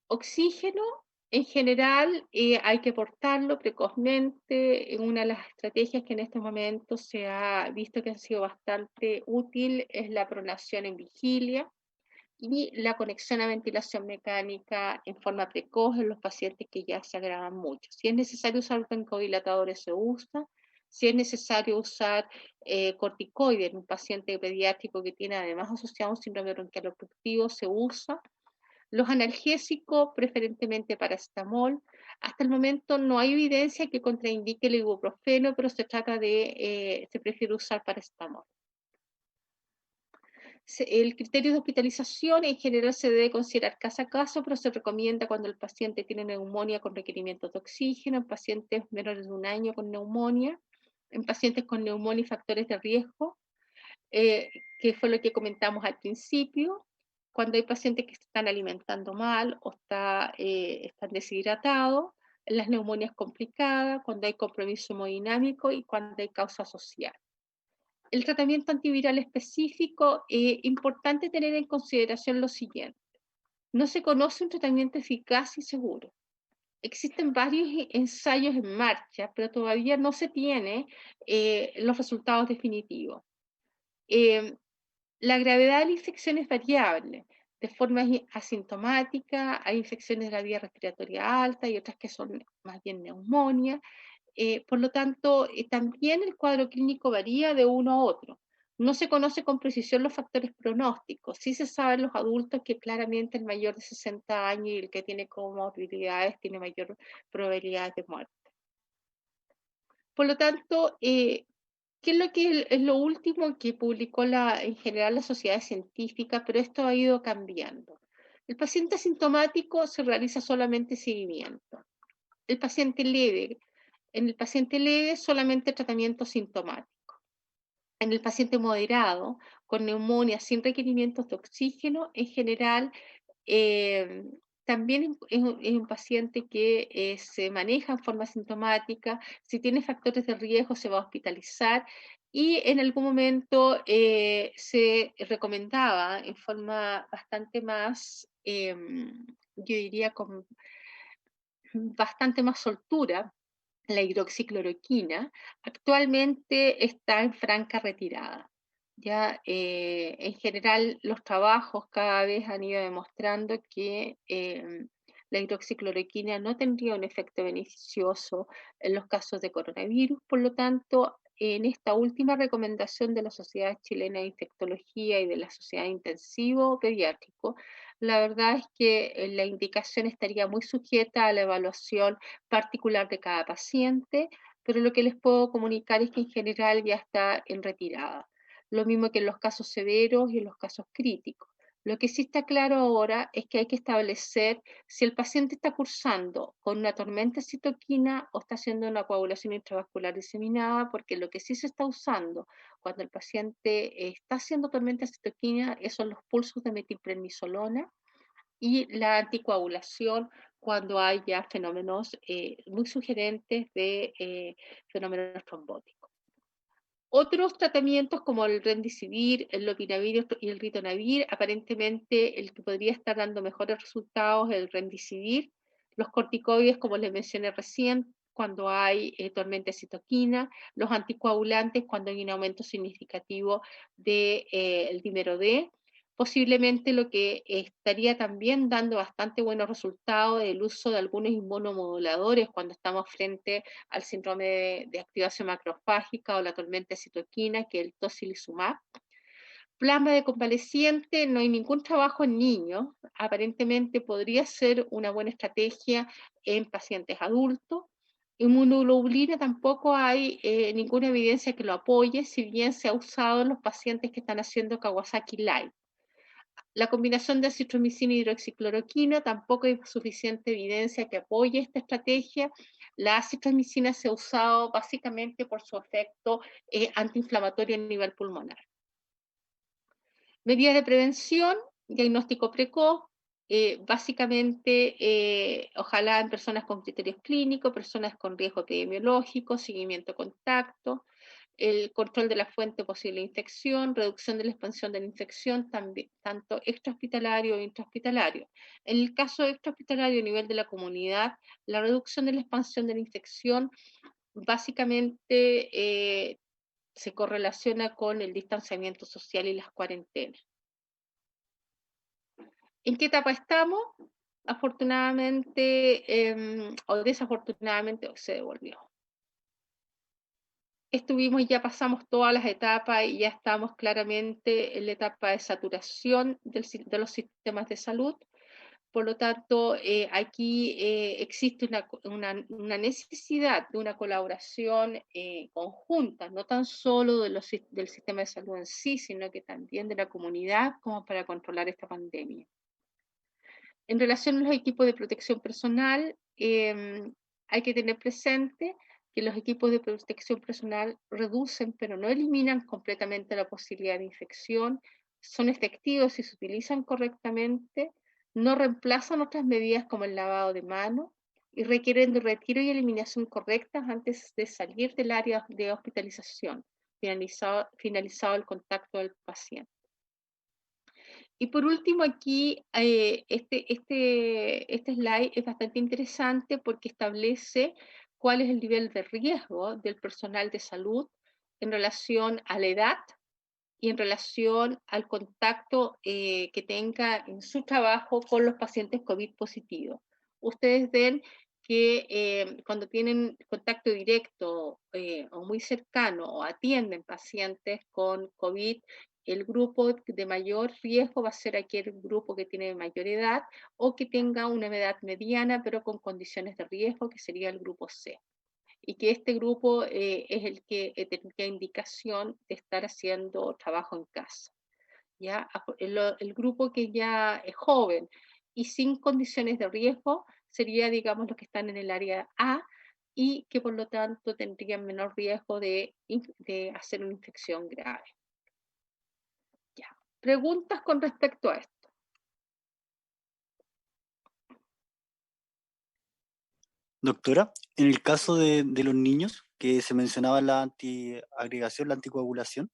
Oxígeno, en general, hay que portarlo precozmente. Una de las estrategias que en este momento se ha visto que ha sido bastante útil es la pronación en vigilia y la conexión a ventilación mecánica en forma precoz en los pacientes que ya se agravan mucho. Si es necesario usar broncodilatadores, se usa. Si es necesario usar corticoides en un paciente pediátrico que tiene además asociado un síndrome bronquial obstructivo, se usa. Los analgésicos, preferentemente paracetamol. Hasta el momento no hay evidencia que contraindique el ibuprofeno, pero se prefiere usar paracetamol. El criterio de hospitalización en general se debe considerar caso a caso, pero se recomienda cuando el paciente tiene neumonía con requerimientos de oxígeno, en pacientes menores de 1 año con neumonía, en pacientes con neumonía y factores de riesgo, que fue lo que comentamos al principio, cuando hay pacientes que se están alimentando mal o están deshidratados, las neumonías complicadas, cuando hay compromiso hemodinámico y cuando hay causa social. El tratamiento antiviral específico, importante tener en consideración lo siguiente. No se conoce un tratamiento eficaz y seguro. Existen varios ensayos en marcha, pero todavía no se tienen los resultados definitivos. La gravedad de la infección es variable. De forma asintomática, hay infecciones de la vía respiratoria alta y otras que son más bien neumonía. Por lo tanto, también el cuadro clínico varía de uno a otro. No se conoce con precisión los factores pronósticos. Sí se sabe en los adultos que claramente el mayor de 60 años y el que tiene comorbilidades tiene mayor probabilidad de muerte. Por lo tanto, ¿qué es lo último que publicó en general la sociedad científica? Pero esto ha ido cambiando. El paciente asintomático se realiza solamente seguimiento. En el paciente leve solamente tratamiento sintomático. En el paciente moderado, con neumonía sin requerimientos de oxígeno, en general, también es un paciente que se maneja en forma sintomática. Si tiene factores de riesgo, se va a hospitalizar. Y en algún momento se recomendaba en forma bastante más, yo diría, con bastante más soltura, la hidroxicloroquina. Actualmente está en franca retirada. Ya, en general, los trabajos cada vez han ido demostrando que la hidroxicloroquina no tendría un efecto beneficioso en los casos de coronavirus. Por lo tanto, en esta última recomendación de la Sociedad Chilena de Infectología y de la Sociedad de Intensivo Pediátrico, la verdad es que la indicación estaría muy sujeta a la evaluación particular de cada paciente, pero lo que les puedo comunicar es que en general ya está en retirada. Lo mismo que en los casos severos y en los casos críticos. Lo que sí está claro ahora es que hay que establecer si el paciente está cursando con una tormenta de citoquina o está haciendo una coagulación intravascular diseminada, porque lo que sí se está usando cuando el paciente está haciendo tormenta de citoquina son los pulsos de metilprednisolona y la anticoagulación cuando hay ya fenómenos muy sugerentes de fenómenos trombóticos. Otros tratamientos como el Remdesivir, el Lopinavir y el Ritonavir, aparentemente el que podría estar dando mejores resultados es el Remdesivir. Los corticoides, como les mencioné recién, cuando hay tormenta de citoquina, los anticoagulantes cuando hay un aumento significativo del dímero D. Posiblemente lo que estaría también dando bastante buenos resultados es el uso de algunos inmunomoduladores cuando estamos frente al síndrome de activación macrofágica o la tormenta de citoquina, que es el tocilizumab. Plasma de convaleciente, no hay ningún trabajo en niños. Aparentemente podría ser una buena estrategia en pacientes adultos. Inmunoglobulina tampoco hay ninguna evidencia que lo apoye, si bien se ha usado en los pacientes que están haciendo Kawasaki Light. La combinación de acitromicina y hidroxicloroquina, tampoco hay suficiente evidencia que apoye esta estrategia. La acitromicina se ha usado básicamente por su efecto antiinflamatorio a nivel pulmonar. Medidas de prevención, diagnóstico precoz, básicamente ojalá en personas con criterios clínicos, personas con riesgo epidemiológico, seguimiento de contacto, el control de la fuente de posible infección, reducción de la expansión de la infección, también, tanto extrahospitalario e intrahospitalario. En el caso extrahospitalario a nivel de la comunidad, la reducción de la expansión de la infección básicamente se correlaciona con el distanciamiento social y las cuarentenas. ¿En qué etapa estamos? Afortunadamente o desafortunadamente se devolvió. Ya pasamos todas las etapas y ya estamos claramente en la etapa de saturación de los sistemas de salud. Por lo tanto, aquí existe una necesidad de una colaboración conjunta, no tan solo del sistema de salud en sí, sino que también de la comunidad como para controlar esta pandemia. En relación a los equipos de protección personal, hay que tener presente que los equipos de protección personal reducen, pero no eliminan completamente la posibilidad de infección, son efectivos si se utilizan correctamente, no reemplazan otras medidas como el lavado de manos y requieren de retiro y eliminación correctas antes de salir del área de hospitalización, finalizado el contacto del paciente. Y por último aquí, este slide es bastante interesante porque establece cuál es el nivel de riesgo del personal de salud en relación a la edad y en relación al contacto que tenga en su trabajo con los pacientes COVID positivos. Ustedes ven que cuando tienen contacto directo o muy cercano o atienden pacientes con COVID, el grupo de mayor riesgo va a ser aquel grupo que tiene mayor edad o que tenga una edad mediana pero con condiciones de riesgo, que sería el grupo C. Y que este grupo es el que tendría indicación de estar haciendo trabajo en casa. ¿Ya? El grupo que ya es joven y sin condiciones de riesgo sería, digamos, los que están en el área A y que por lo tanto tendrían menor riesgo de hacer una infección grave. Ya. Preguntas con respecto a esto. Doctora, en el caso de los niños, que se mencionaba la antiagregación, la anticoagulación,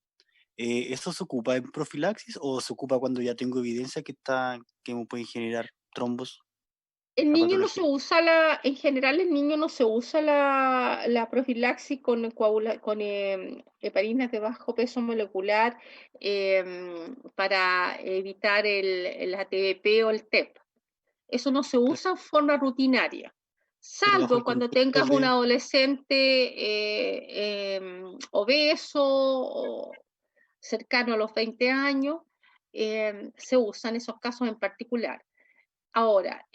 ¿eso se ocupa en profilaxis o se ocupa cuando ya tengo evidencia que me pueden generar trombos? El niño no se usa en general el niño no se usa la profilaxis con heparinas de bajo peso molecular para evitar el ATP o el TEP. Eso no se usa en forma rutinaria, salvo cuando tengas un adolescente obeso o cercano a los 20 años, se usan esos casos en particular. Ahora,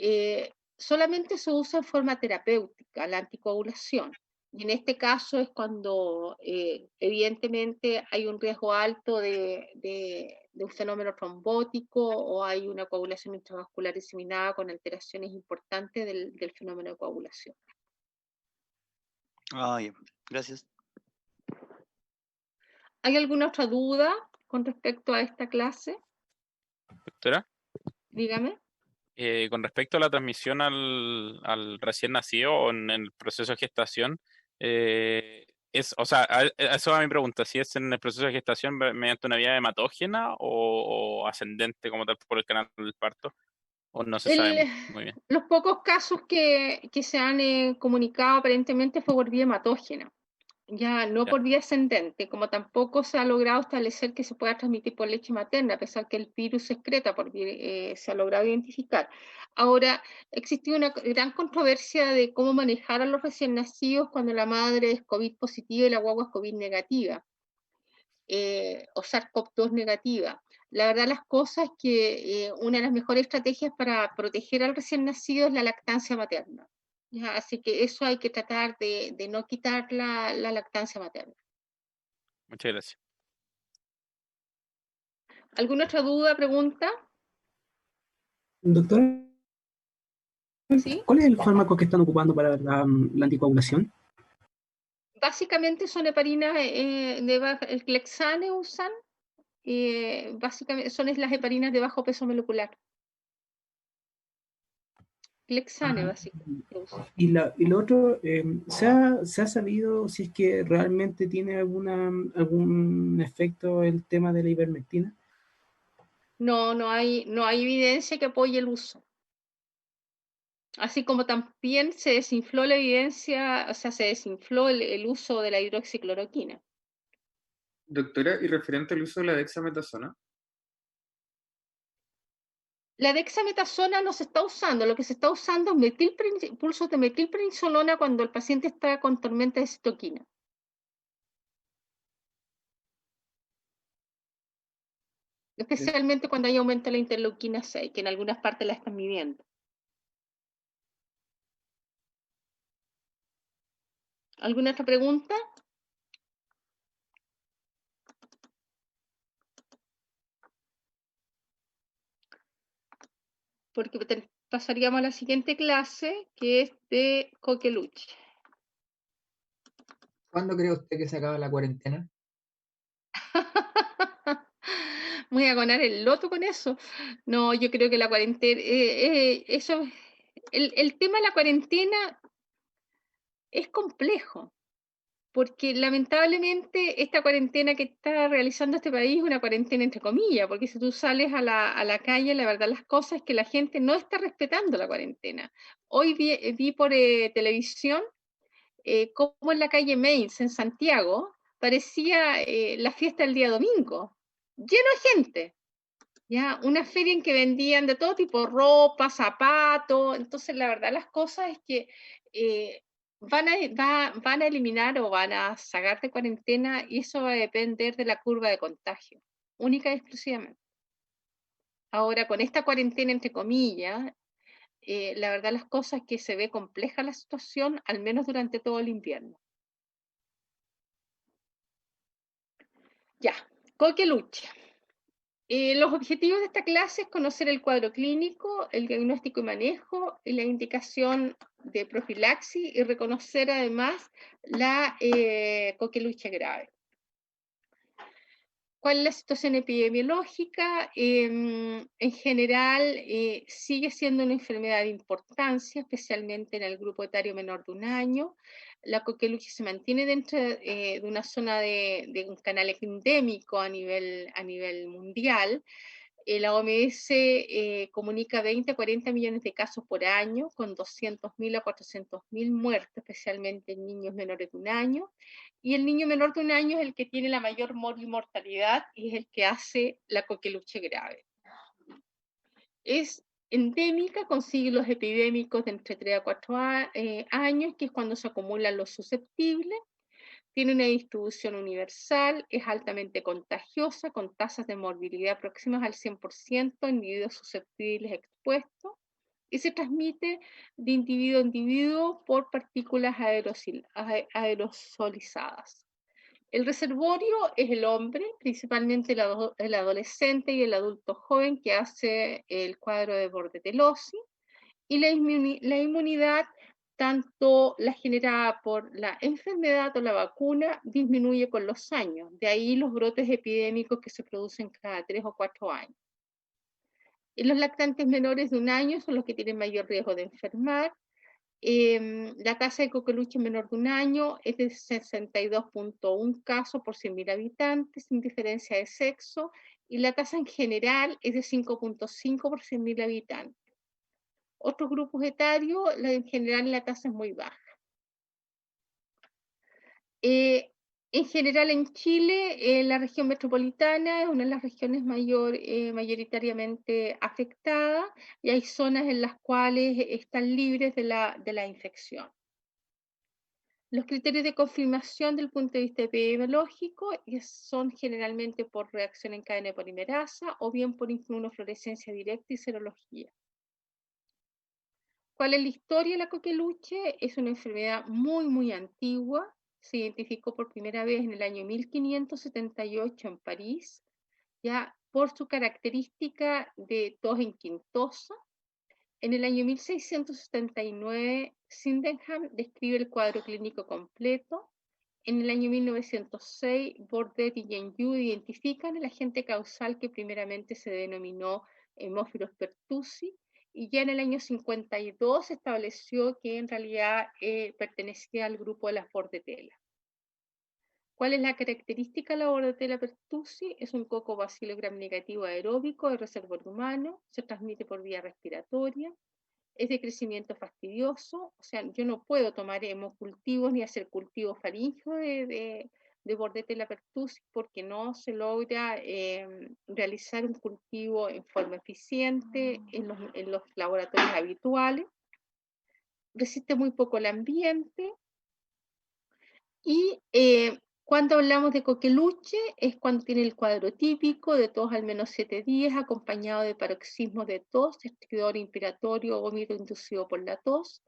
solamente se usa en forma terapéutica la anticoagulación. Y en este caso es cuando evidentemente hay un riesgo alto de un fenómeno trombótico o hay una coagulación intravascular diseminada con alteraciones importantes del fenómeno de coagulación. Ah, bien. Gracias. ¿Hay alguna otra duda con respecto a esta clase? Doctora, Dígame. con respecto a la transmisión al recién nacido o en el proceso de gestación, o sea, eso va mi pregunta, si es en el proceso de gestación mediante una vía hematógena o ascendente como tal por el canal del parto, o no se sabe muy bien. Los pocos casos que se han comunicado aparentemente fue por vía hematógena, ya no Ya. por vía ascendente, como tampoco se ha logrado establecer que se pueda transmitir por leche materna, a pesar que el virus se excreta, se ha logrado identificar. Ahora, existe una gran controversia de cómo manejar a los recién nacidos cuando la madre es COVID positiva y la guagua es COVID negativa, o SARS-CoV-2 negativa. La verdad las cosas es que una de las mejores estrategias para proteger al recién nacido es la lactancia materna. ¿Ya? Así que eso hay que tratar de no quitar la lactancia materna. Muchas gracias. ¿Alguna otra duda, pregunta? Doctora, ¿Sí? ¿cuál es el fármaco que están ocupando para la anticoagulación? Básicamente son heparinas, el Clexane usan, básicamente son las heparinas de bajo peso molecular. Clexane, básicamente. Y lo otro, ¿se ha sabido si es que realmente tiene algún efecto el tema de la ivermectina? No hay evidencia que apoye el uso. Así como también se desinfló la evidencia, o sea, se desinfló el uso de la hidroxicloroquina. Doctora, y referente al uso de la dexametasona, La dexametasona no se está usando, lo que se está usando es pulsos de metilprednisolona cuando el paciente está con tormenta de citoquina. Especialmente cuando hay aumento de la interleuquina 6, que en algunas partes la están midiendo. ¿Alguna otra pregunta? Porque pasaríamos a la siguiente clase, que es de Coqueluche. ¿Cuándo cree usted que se acaba la cuarentena? Voy a ganar el loto con eso. No, yo creo que la cuarentena, el tema de la cuarentena es complejo, porque lamentablemente esta cuarentena que está realizando este país es una cuarentena entre comillas, porque si tú sales a la calle, la verdad las cosas es que la gente no está respetando la cuarentena. Hoy vi por televisión cómo en la calle Mainz, en Santiago, parecía la fiesta del día domingo, lleno de gente. ¿Ya? Una feria en que vendían de todo tipo, ropa, zapatos. Entonces, la verdad, las cosas es que van a eliminar o van a sacar de cuarentena y eso va a depender de la curva de contagio, única y exclusivamente. Ahora, con esta cuarentena, entre comillas, la verdad, las cosas es que se ve compleja la situación, al menos durante todo el invierno. Ya, Coqueluche. Los objetivos de esta clase es conocer el cuadro clínico, el diagnóstico y manejo, y la indicación de profilaxis y reconocer además la coqueluche grave. ¿Cuál es la situación epidemiológica? En general, sigue siendo una enfermedad de importancia, especialmente en el grupo etario menor de 1 año. La coqueluche se mantiene dentro de una zona de un canal endémico a nivel mundial. La OMS comunica 20 a 40 millones de casos por año, con 200.000 a 400.000 muertes, especialmente en niños menores de 1 año. Y el niño menor de 1 año es el que tiene la mayor mortalidad y es el que hace la coqueluche grave. Es endémica con siglos epidémicos de entre 3 a 4 años, que es cuando se acumulan los susceptibles. Tiene una distribución universal, es altamente contagiosa, con tasas de morbilidad próximas al 100% en individuos susceptibles expuestos, y se transmite de individuo a individuo por partículas aerosolizadas. El reservorio es el hombre, principalmente el adolescente y el adulto joven que hace el cuadro de bordetelosis, y la inmunidad, tanto la generada por la enfermedad o la vacuna, disminuye con los años. De ahí los brotes epidémicos que se producen cada 3 o 4 años. Y los lactantes menores de 1 año son los que tienen mayor riesgo de enfermar. La tasa de coqueluche menor de un año es de 62.1 casos por 100.000 habitantes, sin diferencia de sexo, y la tasa en general es de 5.5 por 100.000 habitantes. Otros grupos etarios, en general la tasa es muy baja. En general en Chile, la región metropolitana es una de las regiones mayoritariamente afectadas y hay zonas en las cuales están libres de la infección. Los criterios de confirmación del punto de vista epidemiológico son generalmente por reacción en cadena de polimerasa o bien por inmunofluorescencia directa y serología. ¿Cuál es la historia de la coqueluche? Es una enfermedad muy antigua. Se identificó por primera vez en el año 1578 en París, ya por su característica de tos en quintosa. En el año 1679, Sydenham describe el cuadro clínico completo. En el año 1906, Bordet y Genyu identifican el agente causal que primeramente se denominó Haemophilus pertussis, y ya en el año 52 se estableció que en realidad pertenecía al grupo de las Bordetella. ¿Cuál es la característica de la Bordetella pertussis? Es un cocobacilo gram negativo aeróbico de reservorio humano, se transmite por vía respiratoria, es de crecimiento fastidioso, o sea, yo no puedo tomar hemocultivos ni hacer cultivo faríngeo de Bordetella pertussis porque no se logra realizar un cultivo en forma eficiente en los laboratorios habituales. Resiste muy poco el ambiente y cuando hablamos de coqueluche es cuando tiene el cuadro típico de tos al menos 7 días acompañado de paroxismos de tos, estridor inspiratorio o vómito inducido por la tos.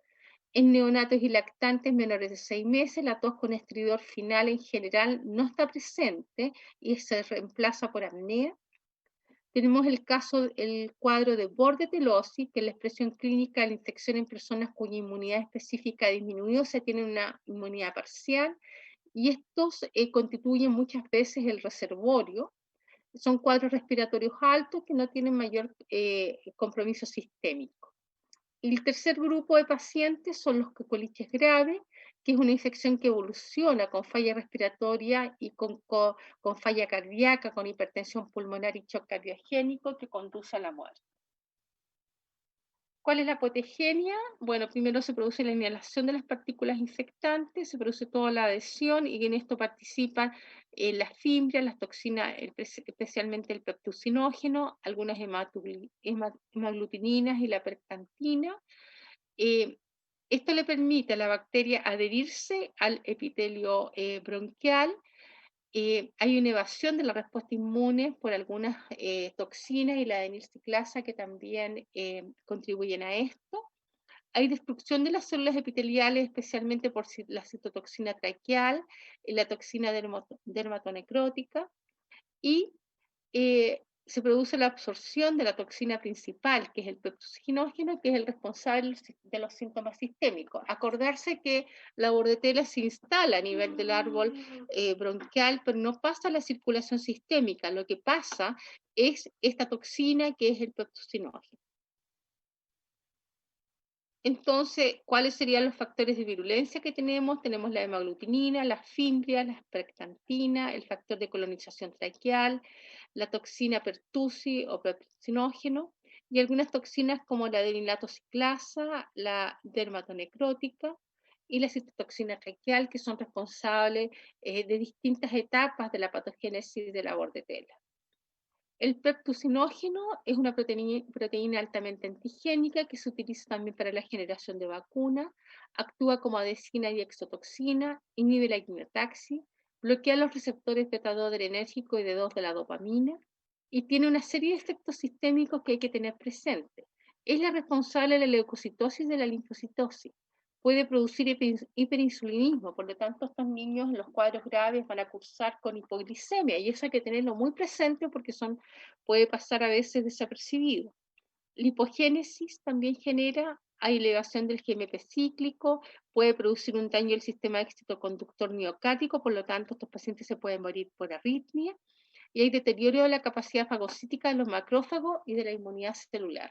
En neonatos y lactantes menores de 6 meses, la tos con estridor final en general no está presente y se reemplaza por apnea. Tenemos el cuadro de bordetelosis, que es la expresión clínica de la infección en personas cuya inmunidad específica ha disminuido, o sea, tienen una inmunidad parcial, y estos constituyen muchas veces el reservorio. Son cuadros respiratorios altos que no tienen mayor compromiso sistémico. El tercer grupo de pacientes son los cocoliches graves, que es una infección que evoluciona con falla respiratoria y con falla cardíaca, con hipertensión pulmonar y shock cardiogénico que conduce a la muerte. ¿Cuál es la apotecenia? Bueno, primero se produce la inhalación de las partículas infectantes, se produce toda la adhesión y en esto participan las fimbrias, las toxinas, especialmente el peptucinógeno, algunas hemaglutininas y la percantina. Esto le permite a la bacteria adherirse al epitelio bronquial. Hay una evasión de la respuesta inmune por algunas toxinas y la adenilciclasa que también contribuyen a esto. Hay destrucción de las células epiteliales, especialmente por la citotoxina traqueal, la toxina dermatonecrótica, y se produce la absorción de la toxina principal, que es el peptucinógeno, que es el responsable de los síntomas sistémicos. Acordarse que la bordetela se instala a nivel del árbol bronquial, pero no pasa a la circulación sistémica. Lo que pasa es esta toxina que es el peptucinógeno. Entonces, ¿cuáles serían los factores de virulencia que tenemos? Tenemos la hemaglutinina, las fimbrias, la percantina, el factor de colonización traqueal, la toxina pertussis o peptucinógeno, y algunas toxinas como la denilatociclasa, la dermatonecrótica y la citotoxina traqueal, que son responsables de distintas etapas de la patogénesis de la bordetela. El peptucinógeno es una proteína altamente antigénica que se utiliza también para la generación de vacunas, actúa como adhesina y exotoxina, inhibe la quimiotaxis, bloquea los receptores beta-2 adrenérgico y D2 de la dopamina, y tiene una serie de efectos sistémicos que hay que tener presente. Es la responsable de la leucocitosis y de la linfocitosis. Puede producir hiperinsulinismo, por lo tanto estos niños en los cuadros graves van a cursar con hipoglicemia y eso hay que tenerlo muy presente porque puede pasar a veces desapercibido. La hipogénesis también genera elevación del GMP cíclico, puede producir un daño del sistema excitoconductor miocárdico, por lo tanto estos pacientes se pueden morir por arritmia y hay deterioro de la capacidad fagocítica de los macrófagos y de la inmunidad celular.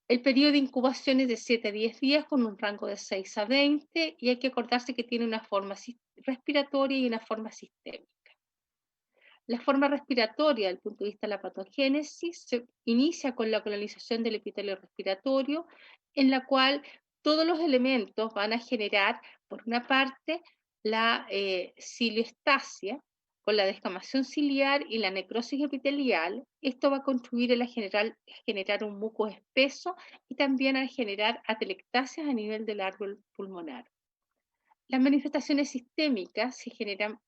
El periodo de incubación es de 7 a 10 días con un rango de 6 a 20 y hay que acordarse que tiene una forma respiratoria y una forma sistémica. La forma respiratoria, desde el punto de vista de la patogénesis, se inicia con la colonización del epitelio respiratorio, en la cual todos los elementos van a generar, por una parte, la ciliostasia, con la descamación ciliar y la necrosis epitelial. Esto va a contribuir a generar un muco espeso y también a generar atelectasias a nivel del árbol pulmonar. Las manifestaciones sistémicas se generan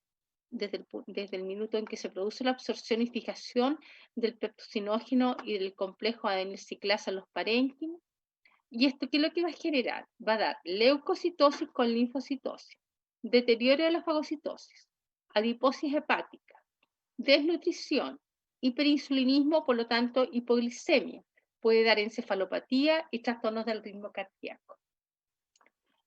desde el minuto en que se produce la absorción y fijación del peptocinógeno y del complejo adenilciclasa en los parénquimos. ¿Y esto qué es lo que va a generar? Va a dar leucocitosis con linfocitosis, deterioro de la fagocitosis, adiposis hepática, desnutrición, hiperinsulinismo, por lo tanto hipoglicemia. Puede dar encefalopatía y trastornos del ritmo cardíaco.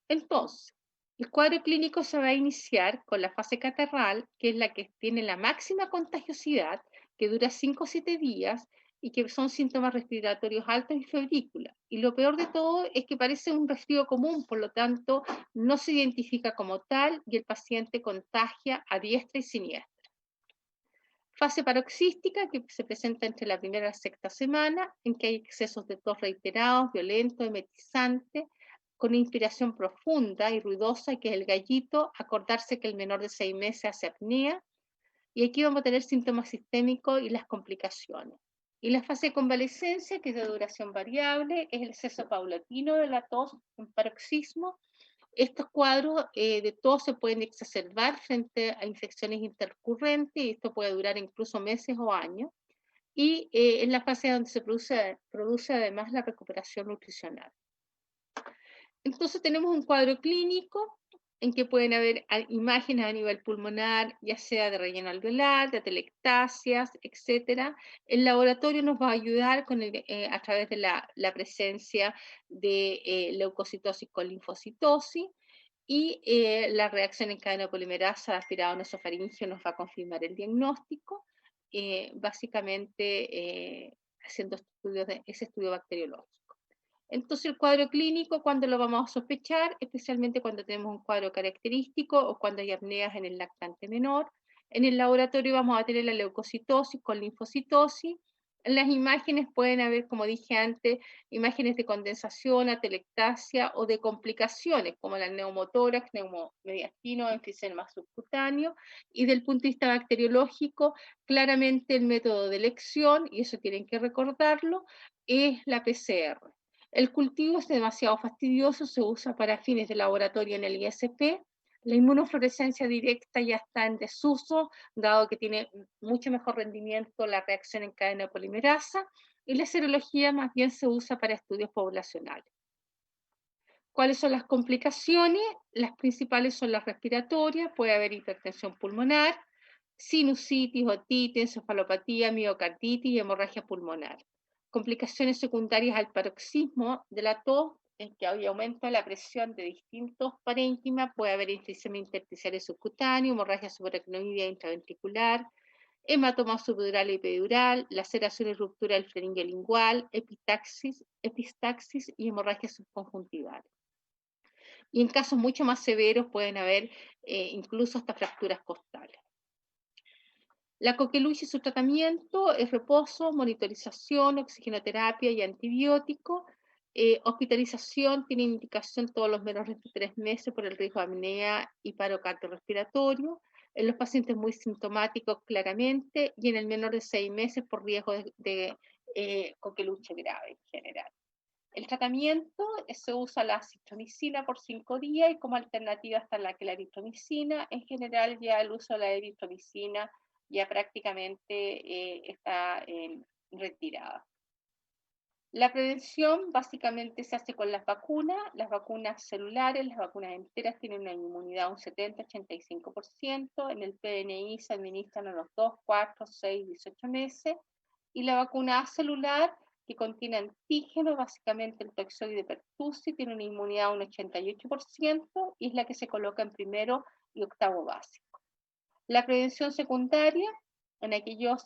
Entonces, el cuadro clínico se va a iniciar con la fase catarral, que es la que tiene la máxima contagiosidad, que dura 5 o 7 días y que son síntomas respiratorios altos y febrícula. Y lo peor de todo es que parece un resfrío común, por lo tanto no se identifica como tal y el paciente contagia a diestra y siniestra. Fase paroxística, que se presenta entre la primera y la sexta semana, en que hay excesos de tos reiterados, violentos, emetizantes, con inspiración profunda y ruidosa, que es el gallito, acordarse que el menor de 6 meses hace apnea, y aquí vamos a tener síntomas sistémicos y las complicaciones. Y la fase de convalescencia, que es de duración variable, es el ceso paulatino de la tos en paroxismo. Estos cuadros de tos se pueden exacerbar frente a infecciones intercurrentes, y esto puede durar incluso meses o años, y es la fase donde se produce además la recuperación nutricional. Entonces tenemos un cuadro clínico en que pueden haber imágenes a nivel pulmonar, ya sea de relleno alveolar, de atelectasias, etc. El laboratorio nos va a ayudar a través de la presencia de leucocitosis con linfocitosis, y la reacción en cadena polimerasa de aspirado nasofaringeo nos va a confirmar el diagnóstico, básicamente haciendo ese estudio bacteriológico. Entonces el cuadro clínico, ¿cuándo lo vamos a sospechar? Especialmente cuando tenemos un cuadro característico o cuando hay apneas en el lactante menor. En el laboratorio vamos a tener la leucocitosis con linfocitosis. En las imágenes pueden haber, como dije antes, imágenes de condensación, atelectasia o de complicaciones, como la neumotórax, neumomediastino, enfisema subcutáneo. Y del punto de vista bacteriológico, claramente el método de elección, y eso tienen que recordarlo, es la PCR. El cultivo es demasiado fastidioso, se usa para fines de laboratorio en el ISP. La inmunofluorescencia directa ya está en desuso, dado que tiene mucho mejor rendimiento la reacción en cadena polimerasa, y la serología más bien se usa para estudios poblacionales. ¿Cuáles son las complicaciones? Las principales son las respiratorias, puede haber hipertensión pulmonar, sinusitis, otitis, encefalopatía, miocarditis y hemorragia pulmonar. Complicaciones secundarias al paroxismo de la tos, en que hay aumento de la presión de distintos parénquimas, puede haber enfisema intersticial subcutáneo, hemorragia subaracnoidea intraventricular, hematoma subdural y epidural, laceración y ruptura del flequillo lingual, epistaxis y hemorragia subconjuntival. Y en casos mucho más severos pueden haber incluso hasta fracturas costales. La coqueluche y su tratamiento es reposo, monitorización, oxigenoterapia y antibiótico. Hospitalización tiene indicación todos los menores de 3 meses por el riesgo de apnea y paro cardiorrespiratorio. En los pacientes muy sintomáticos claramente, y en el menor de 6 meses por riesgo de coqueluche grave en general. El tratamiento se usa la azithromicina por 5 días y como alternativa está la claritromicina. En general ya el uso de la eritromicina ya prácticamente está retirada. La prevención básicamente se hace con las vacunas celulares, las vacunas enteras tienen una inmunidad un 70-85%, en el PNI se administran a los 2, 4, 6, 18 meses, y la vacuna celular, que contiene antígeno, básicamente el toxoide pertussis, tiene una inmunidad un 88% y es la que se coloca en primero y octavo básico. La prevención secundaria, en aquellos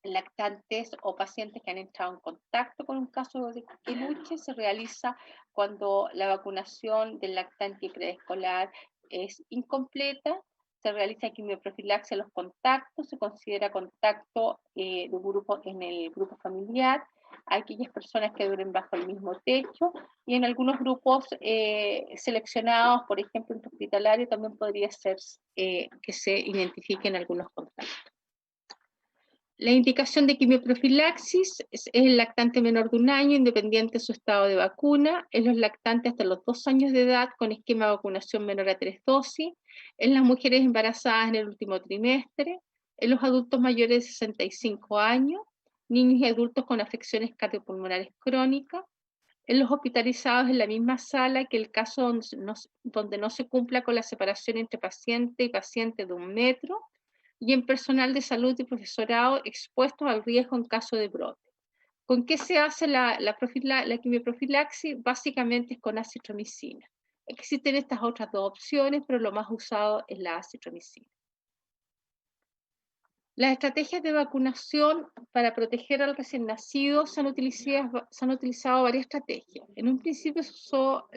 lactantes o pacientes que han entrado en contacto con un caso de coqueluche se realiza cuando la vacunación del lactante preescolar es incompleta. Se realiza quimioprofilaxia a los contactos, se considera contacto de grupo en el grupo familiar, aquellas personas que duren bajo el mismo techo, y en algunos grupos seleccionados, por ejemplo, en hospitalario, también podría ser que se identifiquen algunos contactos. La indicación de quimioprofilaxis es el lactante menor de 1 año, independiente de su estado de vacuna, en los lactantes hasta los 2 años de edad con esquema de vacunación menor a 3 dosis, en las mujeres embarazadas en el último trimestre, en los adultos mayores de 65 años, niños y adultos con afecciones cardiopulmonares crónicas, en los hospitalizados en la misma sala que el caso donde no se cumpla con la separación entre paciente y paciente de 1 metro, y en personal de salud y profesorado expuestos al riesgo en caso de brote. ¿Con qué se hace la quimioprofilaxis? Básicamente es con acitromicina. Existen estas otras 2 opciones, pero lo más usado es la acitromicina. Las estrategias de vacunación para proteger al recién nacido se han utilizado varias estrategias. En un principio se usó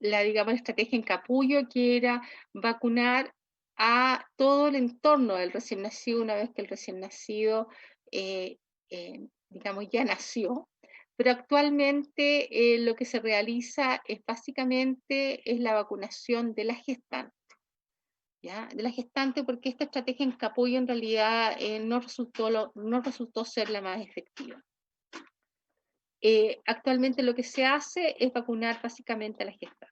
digamos, estrategia en capullo, que era vacunar a todo el entorno del recién nacido una vez que el recién nacido, digamos, ya nació. Pero actualmente lo que se realiza es básicamente la vacunación de la gestante. ¿Ya? De la gestante, porque esta estrategia en capullo en realidad no resultó ser la más efectiva. Actualmente lo que se hace es vacunar básicamente a la gestante.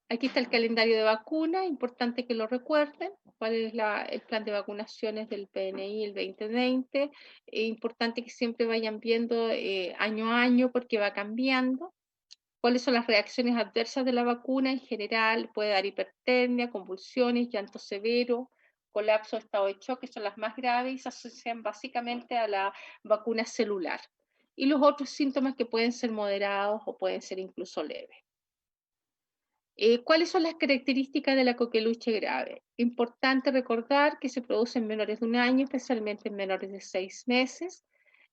Aquí está el calendario de vacuna, importante que lo recuerden, cuál es el plan de vacunaciones del PNI el 2020, importante que siempre vayan viendo año a año porque va cambiando. ¿Cuáles son las reacciones adversas de la vacuna? En general puede dar hipertermia, convulsiones, llanto severo, colapso, estado de choque, son las más graves y se asocian básicamente a la vacuna celular. Y los otros síntomas que pueden ser moderados o pueden ser incluso leves. ¿Cuáles son las características de la coqueluche grave? Importante recordar que se produce en menores de 1 año, especialmente en menores de 6 meses,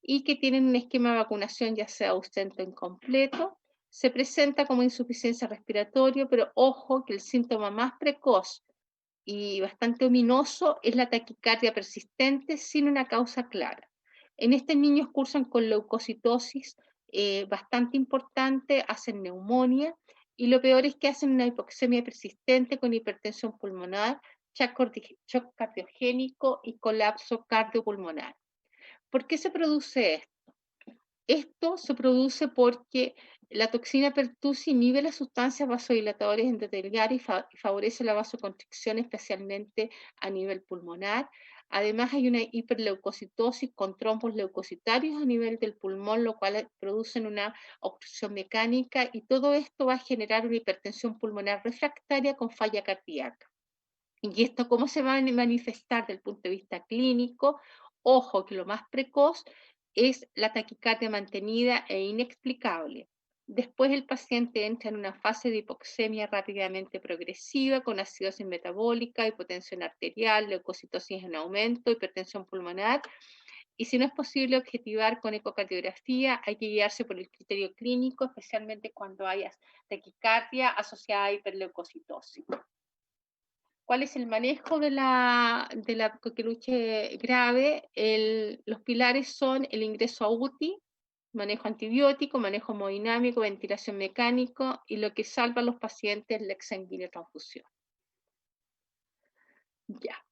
y que tienen un esquema de vacunación ya sea ausente o incompleto. Se presenta como insuficiencia respiratoria, pero ojo que el síntoma más precoz y bastante ominoso es la taquicardia persistente sin una causa clara. En estos niños cursan con leucocitosis bastante importante, hacen neumonía, y lo peor es que hacen una hipoxemia persistente con hipertensión pulmonar, shock cardiogénico y colapso cardiopulmonar. ¿Por qué se produce esto? Esto se produce porque la toxina pertussis inhibe las sustancias vasodilatadoras endoteliales y favorece la vasoconstricción, especialmente a nivel pulmonar. Además hay una hiperleucocitosis con trombos leucocitarios a nivel del pulmón, lo cual producen una obstrucción mecánica, y todo esto va a generar una hipertensión pulmonar refractaria con falla cardíaca. ¿Y esto cómo se va a manifestar desde el punto de vista clínico? Ojo que lo más precoz es la taquicardia mantenida e inexplicable. Después el paciente entra en una fase de hipoxemia rápidamente progresiva con acidosis metabólica, hipotensión arterial, leucocitosis en aumento, hipertensión pulmonar, y si no es posible objetivar con ecocardiografía, hay que guiarse por el criterio clínico, especialmente cuando haya taquicardia asociada a hiperleucocitosis. ¿Cuál es el manejo de la coqueluche grave? Los pilares son el ingreso a UTI, manejo antibiótico, manejo hemodinámico, ventilación mecánico, y lo que salva a los pacientes es la exsanguínea transfusión. Ya.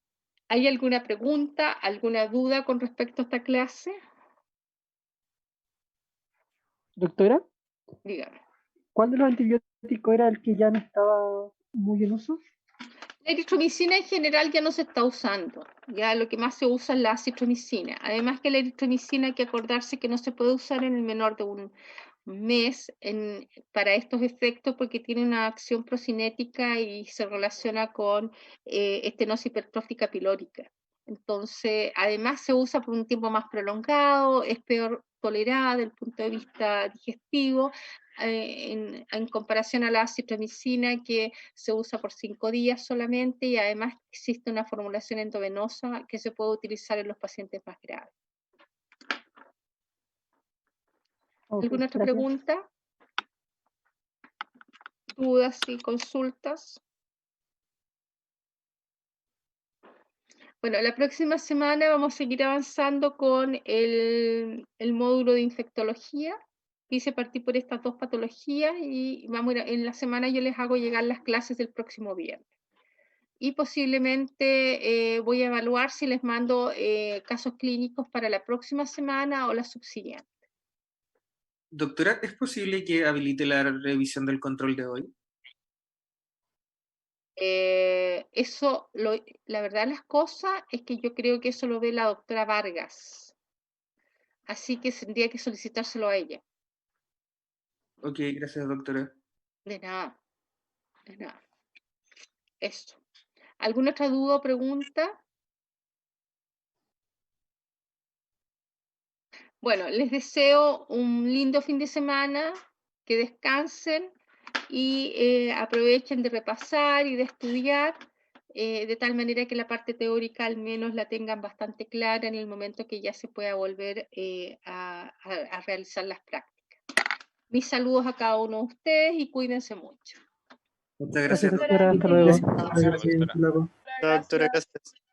¿Hay alguna pregunta, alguna duda con respecto a esta clase? Doctora, Dígame. ¿cuál de los antibióticos era el que ya no estaba muy en uso? La eritromicina en general ya no se está usando, ya lo que más se usa es la acitromicina. Además que la eritromicina hay que acordarse que no se puede usar en el menor de 1 mes para estos efectos porque tiene una acción procinética y se relaciona con estenosis hipertrófica pilórica. Entonces, además se usa por un tiempo más prolongado, es peor tolerada desde el punto de vista digestivo, en comparación a la acitromicina, que se usa por 5 días solamente, y además existe una formulación endovenosa que se puede utilizar en los pacientes más graves. Ok, ¿Alguna otra gracias. pregunta? ¿Dudas y consultas? Bueno, la próxima semana vamos a seguir avanzando con el módulo de infectología. Quise partir por estas 2 patologías y en la semana yo les hago llegar las clases del próximo viernes. Y posiblemente voy a evaluar si les mando casos clínicos para la próxima semana o la subsiguiente. Doctora, ¿es posible que habilite la revisión del control de hoy? La verdad de las cosas es que yo creo que eso lo ve la doctora Vargas. Así que tendría que solicitárselo a ella. Ok, gracias, doctora. De nada. De nada. Eso. ¿Alguna otra duda o pregunta? Bueno, les deseo un lindo fin de semana, que descansen y aprovechen de repasar y de estudiar, de tal manera que la parte teórica al menos la tengan bastante clara en el momento que ya se pueda volver a realizar las prácticas. Mis saludos a cada uno de ustedes y cuídense mucho. Muchas Gracias, gracias, doctora. Hasta luego. Gracias, Gracias, doctora. hasta luego. Doctora, gracias.